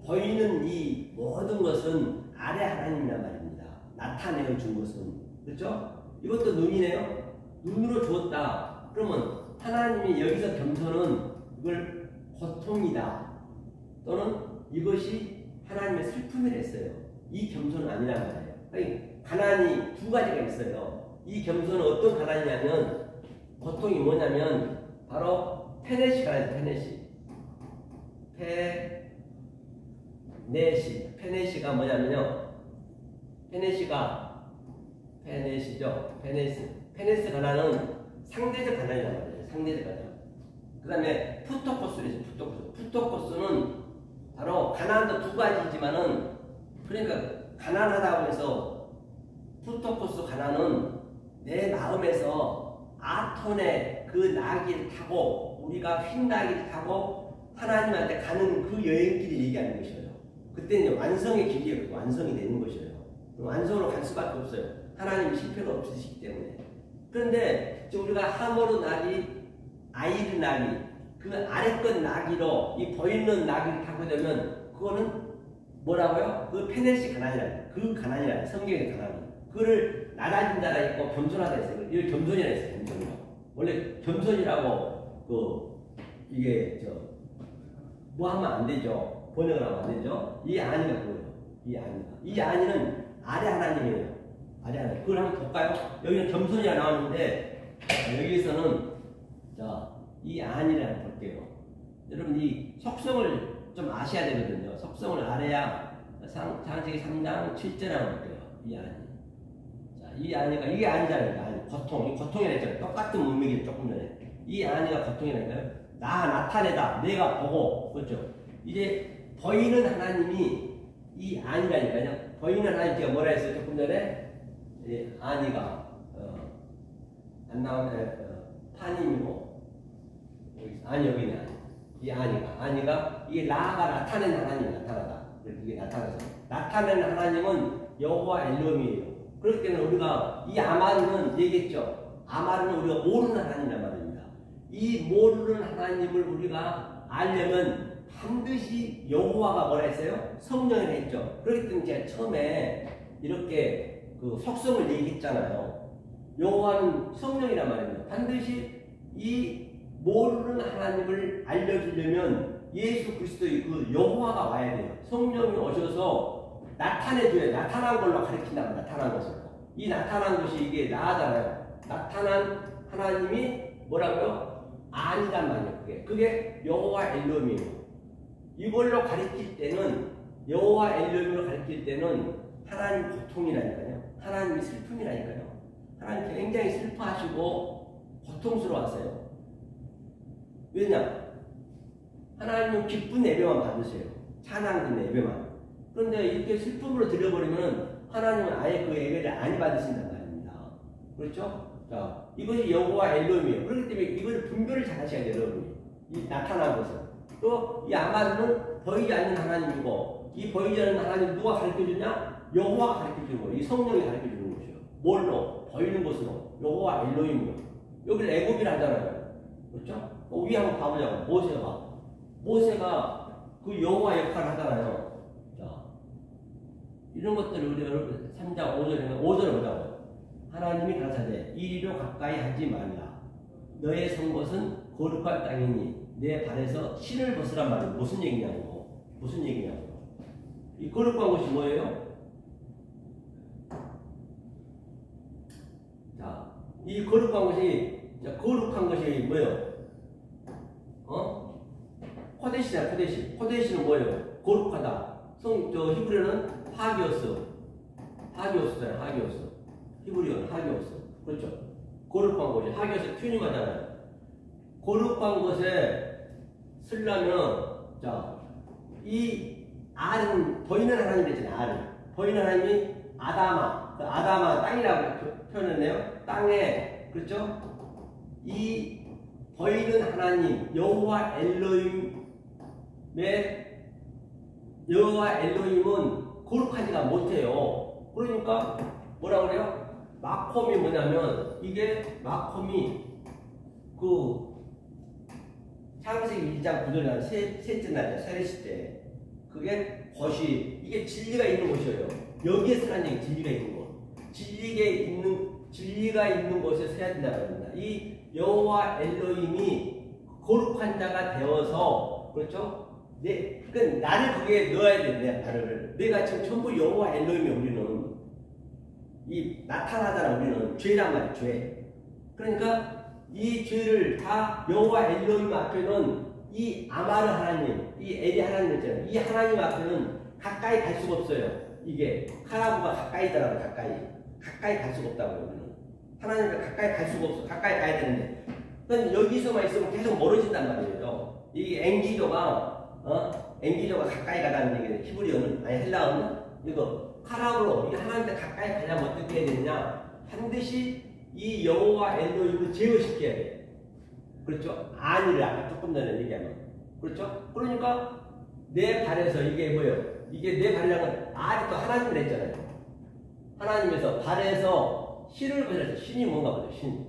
보이는 이 모든 것은 아래 하나님이란 말입니다. 나타내어 준 것은. 그렇죠? 이것도 눈이네요. 눈으로 주었다. 그러면 하나님이 여기서 겸손은 이걸 고통이다. 또는 이것이 하나님의 슬픔이라 했어요. 이 겸손은 아니란 말이에요. 그러니까 가난이 두 가지가 있어요. 이 겸손은 어떤 가난이냐면, 고통이 뭐냐면 바로 페네시 가난이죠. 페네시가 뭐냐면요. 페네시 가난은 상대적 가난이란 말이에요. 상대적 가난. 그 다음에 푸토코스죠. 푸토코스는 바로 가난도 두 가지지만은, 그러니까 가난하다고 해서 푸토코스 가난은 내 마음에서 아톤의 그 나귀를 타고, 우리가 흰 나귀를 타고 하나님한테 가는 그 여행길을 얘기하는 것이에요. 그때는 완성의 길이에요. 완성이 되는 것이에요. 완성으로 갈 수밖에 없어요. 하나님 실패가 없으시기 때문에. 그런데 우리가 하모르 나귀, 아이르 나귀, 그 아래 것 나귀로 이 보이는 나귀를 타고 되면 그거는 뭐라고요? 그 페네시 가난이라는, 그 가난이라는, 성경의 가난은. 그거를 낮아진 자라 있고 겸손하다 했어요. 이걸 겸손이라 했어요. 겸손이라고. 원래 겸손이라고 이게 뭐 하면 안 되죠. 번역을 하면 안 되죠. 이 아니가 그거예요. 이 아니는 아래 하나님이에요. 아래 하나님. 그걸 한번 볼까요? 여기는 겸손이가 나오는데, 여기에서는 이 아니를 볼게요. 여러분 이 속성을 좀 아셔야 되거든요. 속성을 알아야 창세기 3장 7절에 한번 볼게요. 이 아니. 자, 이 아니가, 이게 아니잖아요. 아니. 고통. 이 고통이라 했잖아요. 똑같은 문맥이 조금 전에. 이 아니가 고통이라니까요. 나타내다. 내가 보고. 그렇죠? 이제 보이는 하나님이 이 아니라니까요. 보이는 하나님, 제가 뭐라 했어요? 조금 전에. 아니가, 안 나오네. 파님이고. 아니, 여기는 아니. 이 아니가, 이게 나가 나타낸 하나님이 나타나다. 이게 나타나서. 나타낸 하나님은 여호와 엘롬이에요. 그렇기 때문에 우리가 이 아마르는 얘기했죠. 아마르는 우리가 모르는 하나님이란 말입니다. 이 모르는 하나님을 우리가 알려면 반드시 여호와가 뭐라 했어요? 성령이라 했죠. 그렇기 때문에 제가 처음에 이렇게 그 속성을 얘기했잖아요. 여호와는 성령이란 말입니다. 반드시 이 모르는 하나님을 알려주려면 예수 그리스도의 그 여호와가 와야 돼요. 성령이 오셔서 나타내줘야, 나타난 걸로 가르친다고. 나타난 것으로. 이 나타난 것이 이게 나잖아요. 나타난 하나님이 뭐라고요? 아니란 말이에요. 그게 여호와 엘롬이에요. 이걸로 가르칠 때는, 여호와 엘롬으로 가르칠 때는 하나님 고통이라니까요. 하나님이 슬픔이라니까요. 하나님 굉장히 슬퍼하시고 고통스러웠어요. 왜냐? 하나님은 기쁜 예배만 받으세요. 찬양된 예배만. 그런데 이렇게 슬픔으로 드려버리면 하나님은 아예 그 예배를 안 받으신단 말입니다. 그렇죠? 자, 이것이 여호와 엘롬이에요. 그렇기 때문에 이걸 분별을 잘 하셔야 돼요, 여러분이. 이 나타난 것은. 또 이 아마르는 보이지 않는 하나님이고, 이 보이지 않는 하나님 누가 가르쳐주냐? 여호와가 가르쳐주는 거예요. 이 성령이 가르쳐주는 것이에요. 뭘로? 보이는 것으로. 여호와 엘롬이요. 여기를 애굽이라 하잖아요. 그렇죠? 위에 한번 봐보자고. 모세가 그 여호와 역할을 하잖아요. 자, 이런 것들을 우리 여러분 3장 5절에 보자고요. 하나님이 가라사대 이리로 가까이 하지 말라. 너의 선 것은 거룩한 땅이니 내 발에서 신을 벗으란 말은 무슨 얘기냐고. 이 거룩한 것이 뭐예요? 자, 이 거룩한 것이 뭐예요? 코데시잖아요. 코데시는 뭐예요? 거룩하다. 히브리어는 하기오스잖아요. 히브리어는 하기오스. 그렇죠? 거룩한 것이 하기오스 튜닝하잖아요. 거룩한 것에 쓰려면, 자, 이 알은 보이는 하나님 되잖아요. 알은 보이는 하나님이 아다마, 그 아다마 땅이라고 표현했네요. 땅에 그렇죠? 이 보이는 하나님 여호와 엘로힘은 거룩하지가 못해요. 그러니까 뭐라 그래요? 마콤이 뭐냐면 이게 마콤이 그 창세기 1장 9절에 셋째 날에 세례식 때 그게 것이 이게 진리가 있는 곳이에요. 여기에서 하는 얘기 진리가 있는 곳. 진리가 있는 곳에 서야 된다고 합니다. 이 여호와 엘로힘이 거룩한 자가 되어서 그렇죠? 그러니까 나를 거기에 넣어야 돼. 내가 지금 전부 여호와 엘로힘이 우리는 이 나타나잖아. 우리는 죄란 말이야. 죄. 그러니까 이 죄를 다 여호와 엘로힘 앞에는 이 아마르 하나님, 이 에리 하나님 있잖아요. 이 하나님 앞에는 가까이 갈 수가 없어요. 이게 하나부가 가까이 있더라고요. 가까이 갈 수가 없다고요. 우리는 하나님과 가까이 갈 수가 없어. 가까이 가야 되는데 그건 여기서만 있으면 계속 멀어진단 말이에요. 이 앵기조가 가까이 가다는 얘기예요. 히브리어는 아니 헬라어는 이거 카라브로 이 하나님께 가까이 가려면 어떻게 해야 되느냐? 반드시 이 여호와 엘로힘을 제어시켜야 돼. 그렇죠? 아니를 아까 조금 전에 얘기하면 그렇죠? 그러니까 내 발에서 이게 뭐예요? 이게 내 발이랑은 알이 또 하나님을 했잖아요. 하나님에서 발에서 신을 벗으라 했어요. 신이 뭔가 보죠. 신.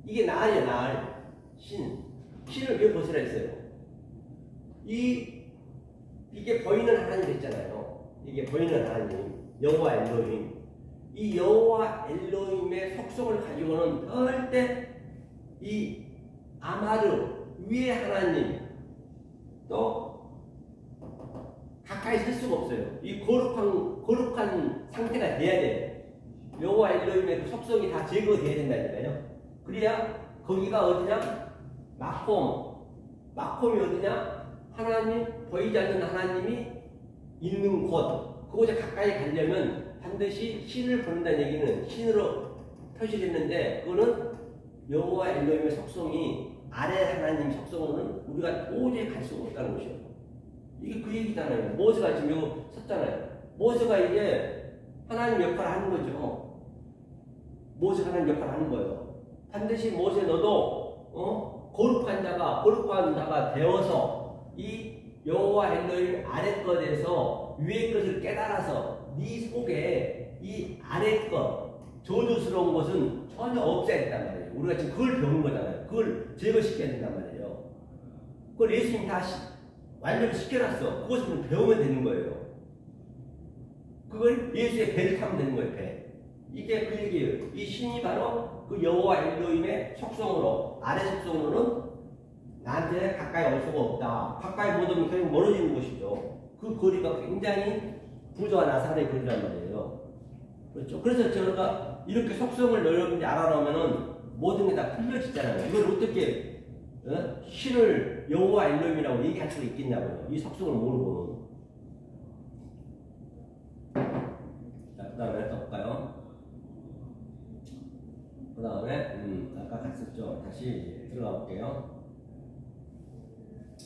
이게 나알이에요. 나알. 신을 왜 벗으라 했어요? 이게 보이는 하나님 있잖아요. 이게 보이는 하나님 여호와 엘로힘. 이 여호와 엘로힘의 속성을 가지고는 절대 이 아마르 위의 하나님 또 가까이 설 수가 없어요. 이 거룩한 상태가 돼야 돼요. 여호와 엘로힘의 그 속성이 다 제거돼야 된다니까요. 그래야 거기가 어디냐? 마콤이 어디냐? 하나님 보이지 않는 하나님이 있는 곳. 그곳에 가까이 가려면 반드시 신을 보낸다는 얘기는 신으로 표시를 했는데 그거는 여호와 엘로힘의 속성이 아래 하나님 속성은 우리가 도저히 갈 수가 없다는 것이요. 이게 그 얘기잖아요. 모세가 지금 여기 섰잖아요. 모세가 이제 하나님 역할을 하는 거죠. 모세가 하나님 역할을 하는 거예요. 반드시 모세 너도 거룩한 자가 되어서 이 여호와 엘로힘 아래 것에서 위의 것을 깨달아서 네 속에 이 아래 것 저주스러운 것은 전혀 없애야 된단 말이에요. 우리가 지금 그걸 배우는 거잖아요. 그걸 제거시켜야 된단 말이에요. 그걸 예수님이 다 완전히 시켜놨어. 그것을 배우면 되는 거예요. 그걸 예수의 배를 타면 되는 거예요. 배. 이게 그 얘기예요. 이 신이 바로 그 여호와 엘로힘의 속성으로 아래 속성으로는 나한테 가까이 올 수가 없다. 가까이 못 오면 결국 멀어지는 것이죠. 그 거리가 굉장히 부조와 나사렛의 거리란 말이에요. 그렇죠. 그래서 저희가 이렇게 속성을 여러분이 알아놓으면은 모든 게 다 풀려지잖아요. 이걸 어떻게 신을 여호와 엘로힘이라고 얘기할 수가 있겠냐고요. 이 속성을 모르고는. 자, 그 다음에 또 볼까요? 그 다음에 아까 갔었죠. 다시 들어가 볼게요.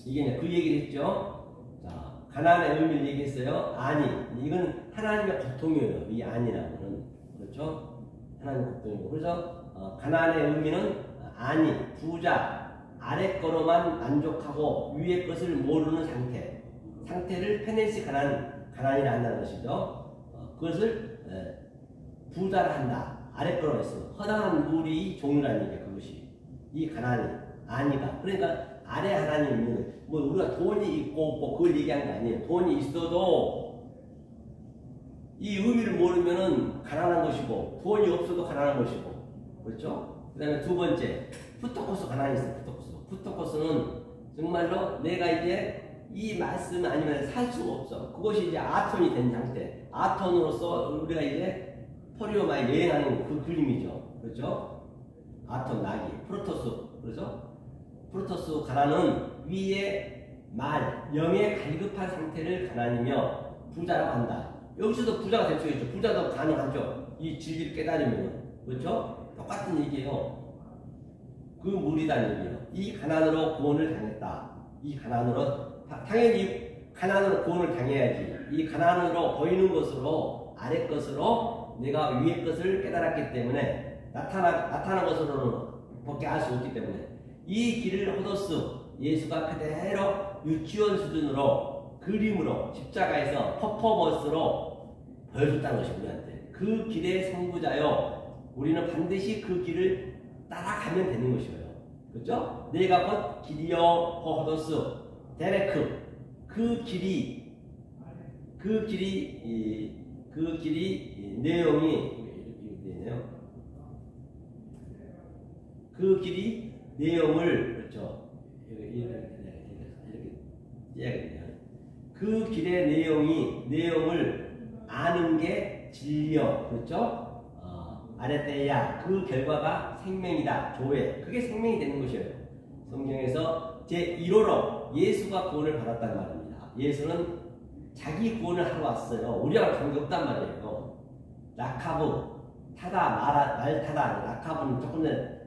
이게 이제 그 얘기를 했죠. 자, 가나안의 의미를 얘기했어요. 아니, 이건 하나님의 고통이에요. 이 아니라는 거는. 그렇죠? 하나님의 고통이고. 그래서 가나안의 의미는 아니, 부자, 아래 거로만 만족하고 위의 것을 모르는 상태를 페네시 가난이라 한다는 것이죠. 그것을 부자라 한다. 아래 거로 했어. 허당한 물이 종류라는 얘기예요. 그것이. 이 가난이, 아니가. 그러니까 아래 하나님은 뭐 우리가 돈이 있고 없고 그걸 얘기한 게 아니에요. 돈이 있어도 이 의미를 모르면은 가난한 것이고 돈이 없어도 가난한 것이고 그렇죠? 그 다음에 두 번째 푸토코스 가난이 있어요. 푸토코스는 정말로 내가 이제 이 말씀 아니면 살 수가 없어. 그것이 이제 아톤이 된 상태. 아톤으로서 우리가 이제 포리오마에 여행하는 그 그림이죠. 그렇죠? 아톤 나기 프로토스. 그렇죠? 프로토스 가난은 위에 영의 갈급한 상태를 가난이며 부자라고 한다. 여기서도 부자가 될 수 있죠. 부자도 가능하죠. 이 진리를 깨달으면. 그렇죠? 똑같은 얘기예요. 그 물이라는 얘기예요. 이 가난으로 구원을 당했다. 이 가난으로 당연히 가난으로 구원을 당해야지. 이 가난으로 보이는 것으로 아래 것으로 내가 위의 것을 깨달았기 때문에 나타난 것으로는 밖에 알 수 없기 때문에 이 길을 호도스 예수가 그대로 유치원 수준으로 그림으로 십자가에서 퍼포먼스로 보여줬다는 것이 우리한테 그 길의 성부자요. 우리는 반드시 그 길을 따라가면 되는 것이에요. 그렇죠? 내가 곧 길이요 호도스 데레크 그 길이 내용이 이렇게 되네요. 그 길이 내용을 그렇죠. 이렇게 이야기해요. 그 길의 내용을 아는 게 진리요. 그렇죠? 아레테야 그 결과가 생명이다. 조회 그게 생명이 되는 것이에요. 성경에서 제1호로 예수가 구원을 받았단 말입니다. 예수는 자기 구원을 하러 왔어요. 우리랑 관계없단 말이에요. 라카브 타다 말 타다 라카브는 조금 전에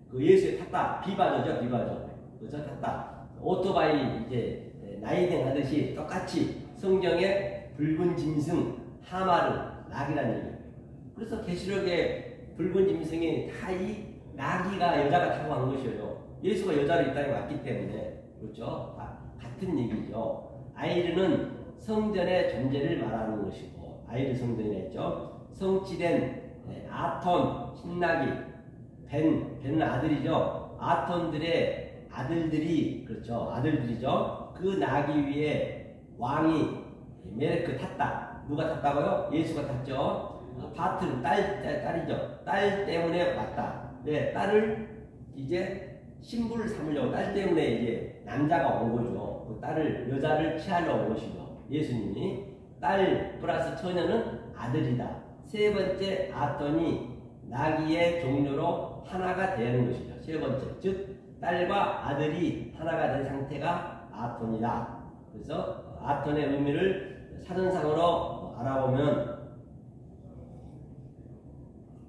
그 예수에 탔다 비바저죠. 그죠? 탔다 오토바이 이제 나이등 하듯이 똑같이 성경에 붉은 짐승 하마르 낙이라는 얘기예요. 그래서 계시록에 붉은 짐승이 다 이 나귀가 여자가 타고 간 것이에요. 예수가 여자로 이 땅에 왔기 때문에 그렇죠. 다 같은 얘기죠. 아이르는 성전의 존재를 말하는 것이고 아이르 성전이라 했죠. 성취된 아톤 신나귀 벤은 아들이죠. 아톤들의 아들들이 그렇죠. 아들들이죠. 그 나귀 위에 왕이 메르크 탔다. 누가 탔다고요? 예수가 탔죠. 바트 딸이죠. 딸 때문에 왔다. 네, 딸을 이제 신부를 삼으려고 딸 때문에 이제 남자가 온 거죠. 그 딸을 여자를 취하러 온 것이죠. 예수님이 딸 플러스 처녀는 아들이다. 세 번째 아톤이 나귀의 종류로 하나가 되는 것이죠. 세 번째 즉 딸과 아들이 하나가 된 상태가 아톤이다. 그래서 아톤의 의미를 사전상으로 알아보면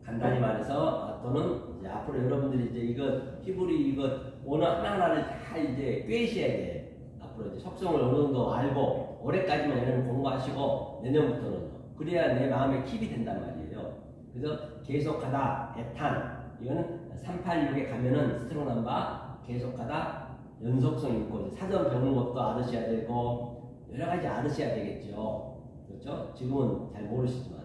간단히 말해서 아톤은 이제 앞으로 여러분들이 이제 이것 히브리 이것 언어 하나하나를 다 이제 꿰셔야 돼. 앞으로 이제 속성을 어느 정도 알고 올해까지만 여러분 공부하시고 내년부터는 그래야 내 마음에 킵이 된단 말이에요. 그래서 계속하다 에탄 이거는 386에 가면은 스트로넘바 계속하다 연속성 있고 사전 배우는 것도 알으셔야 되고 여러 가지 알으셔야 되겠죠. 그렇죠? 지금은 잘 모르시지만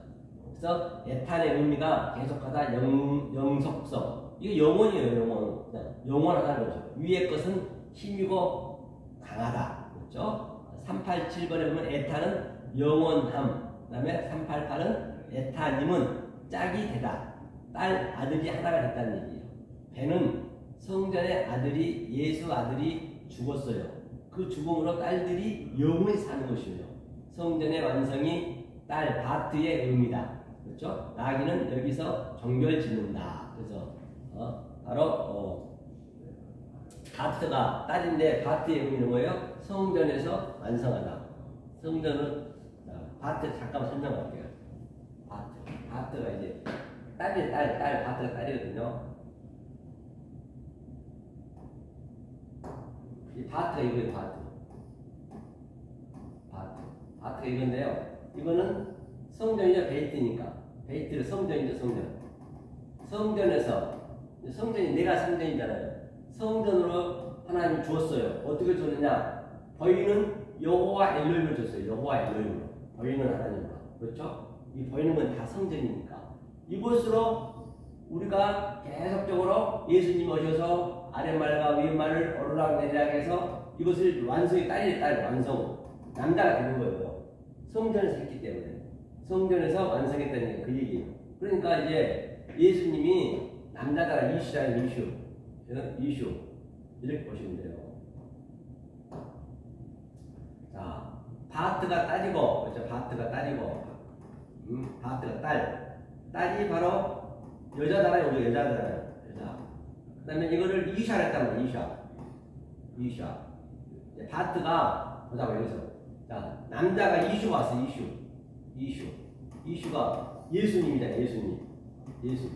그래서 에탄의 의미가 계속하다 영속성 이거 영원이에요. 영원하다는 거죠. 위의 것은 힘이고 강하다. 그렇죠? 387번에 보면 에탄은 영원함 그 다음에 388은 에타님은 짝이 되다. 딸 아들이 하나가 됐다는 얘기예요. 배는 성전의 아들이 예수 아들이 죽었어요. 그 죽음으로 딸들이 영원히 사는 것이에요. 성전의 완성이 딸 바트의 의미다. 그렇죠? 나귀는 여기서 정결 짓는다. 그래서 바로 바트가 딸인데 바트의 의미는 뭐예요? 성전에서 완성하다. 성전은 바트 잠깐 설명할게요. 바트가 이제 딸이 바트가 딸이거든요. 이 바트가 이거예요. 바트가 이건데요. 이거는 성전이죠. 베이트를 성전이죠. 성전에서 성전이 내가 성전이잖아요. 성전으로 하나님이 주었어요. 어떻게 줬느냐? 보이는 여호와 엘로힘을 줬어요. 여호와 엘로힘으로 보이는 하나님으로. 그렇죠? 이 보이는 건 다 성전이니까 이곳으로 우리가 계속적으로 예수님 오셔서 아랫말과 윗말을 오르락 내리락 해서 이것을 완성이 딸 완성 남자가 되는 거예요. 성전에서 했기 때문에 성전에서 완성했다는 그 얘기예요. 그러니까 이제 예수님이 남자가 이슈라는 이슈 이렇게 보시면 돼요. 자, 바트가 딸이고 그렇죠? 바트가 딸이고 바트가 딸이 바로 여자잖아요. 여자잖아요. 여자. 그 다음에 이거를 이샤라 했단 말이에요. 이샤. 바트가 보자고 여기서. 자, 남자가 이슈가 왔어. 이슈가 예수님이잖아요. 예수.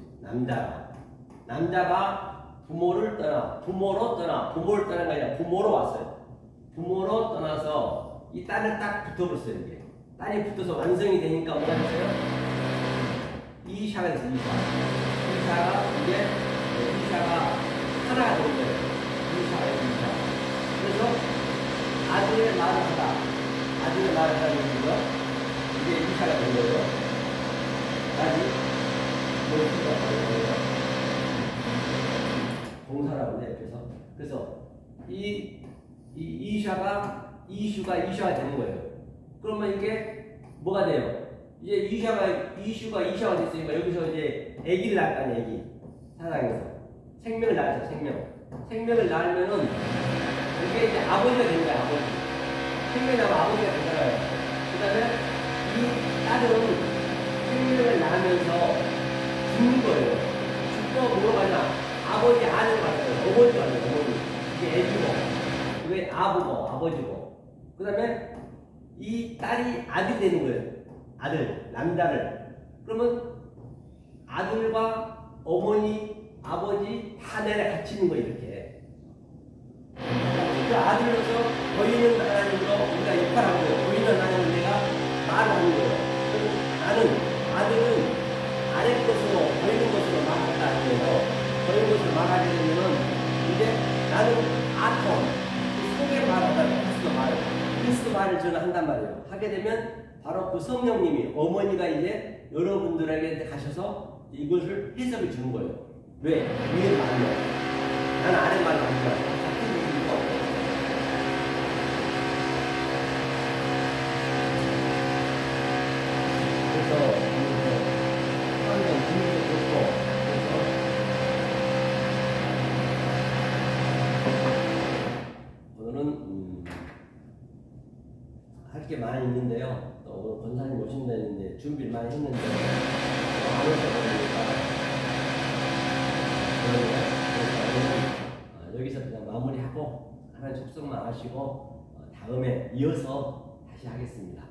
남자가 부모를 떠나. 부모를 떠난 게 아니라 부모로 왔어요. 부모로 떠나서 이 딸을 딱 붙어버렸어요. 이게. 딸이 붙어서 완성이 되니까 뭐가 됐어요? 이샤가 됐어요. 이샤가 이제 이샤가 하나가 된 거예요. 이샤가 이샤. 그래서 아들의 말을 하다. 아들의 말을 하다는 얘기가 이게 이샤가 된 거예요. 아직 뭔가 거예요. 공사라고 해 옆에서. 그래서 이슈가 되는 거예요. 그러면 이게 뭐가 돼요? 이제 이슈가 됐으니까 여기서 이제 아기를 낳을 거 아니에요, 아기. 사랑에서. 생명을 낳았죠, 생명. 생명을 낳으면은 이게 이제 아버지가 되는 거야, 아버지. 생명이 나면 아버지가 되잖아요. 그 다음에 이 딸은 생명을 낳으면서 죽는 거예요. 죽고 뭐로 가냐? 아버지 아들 맞아요. 어머니 맞아요, 어머니. 이게 애기고, 그게 아버지고. 그 다음에 이 딸이 아들이 되는 거예요. 아들, 남자를. 그러면 아들과 어머니, 아버지 다 내가 같이 있는 거예요, 이렇게. 그 아들로서 보이는 하나님으로 우리가 역할하고, 보이는 하나님으로 내가 말을 하는 거예요. 아들은 아래 것으로, 보이는 것으로 말하다 아니에요. 보이는 것으로 말하게 되면은, 이제 나는 아톰, 속에 말하다, 그리스도 말을 저는 한단 말이에요. 하게 되면, 바로 그 성령님이, 어머니가 이제 여러분들에게 가셔서 이것을 해석해 주는 거예요. 왜? 위에 말로. 나는 아래 말로 하는 거야. 같은 얘기가 없어요. 그래서, 성령 분위기도 좋고, 그래서, 오늘은, 할 게 많이 있는데요. 또 오늘 권사님 오신다는데 준비를 많이 했는데 안 오셔보니까 여기서 그냥 마무리하고 하나님 축복만 하시고 다음에 이어서 다시 하겠습니다.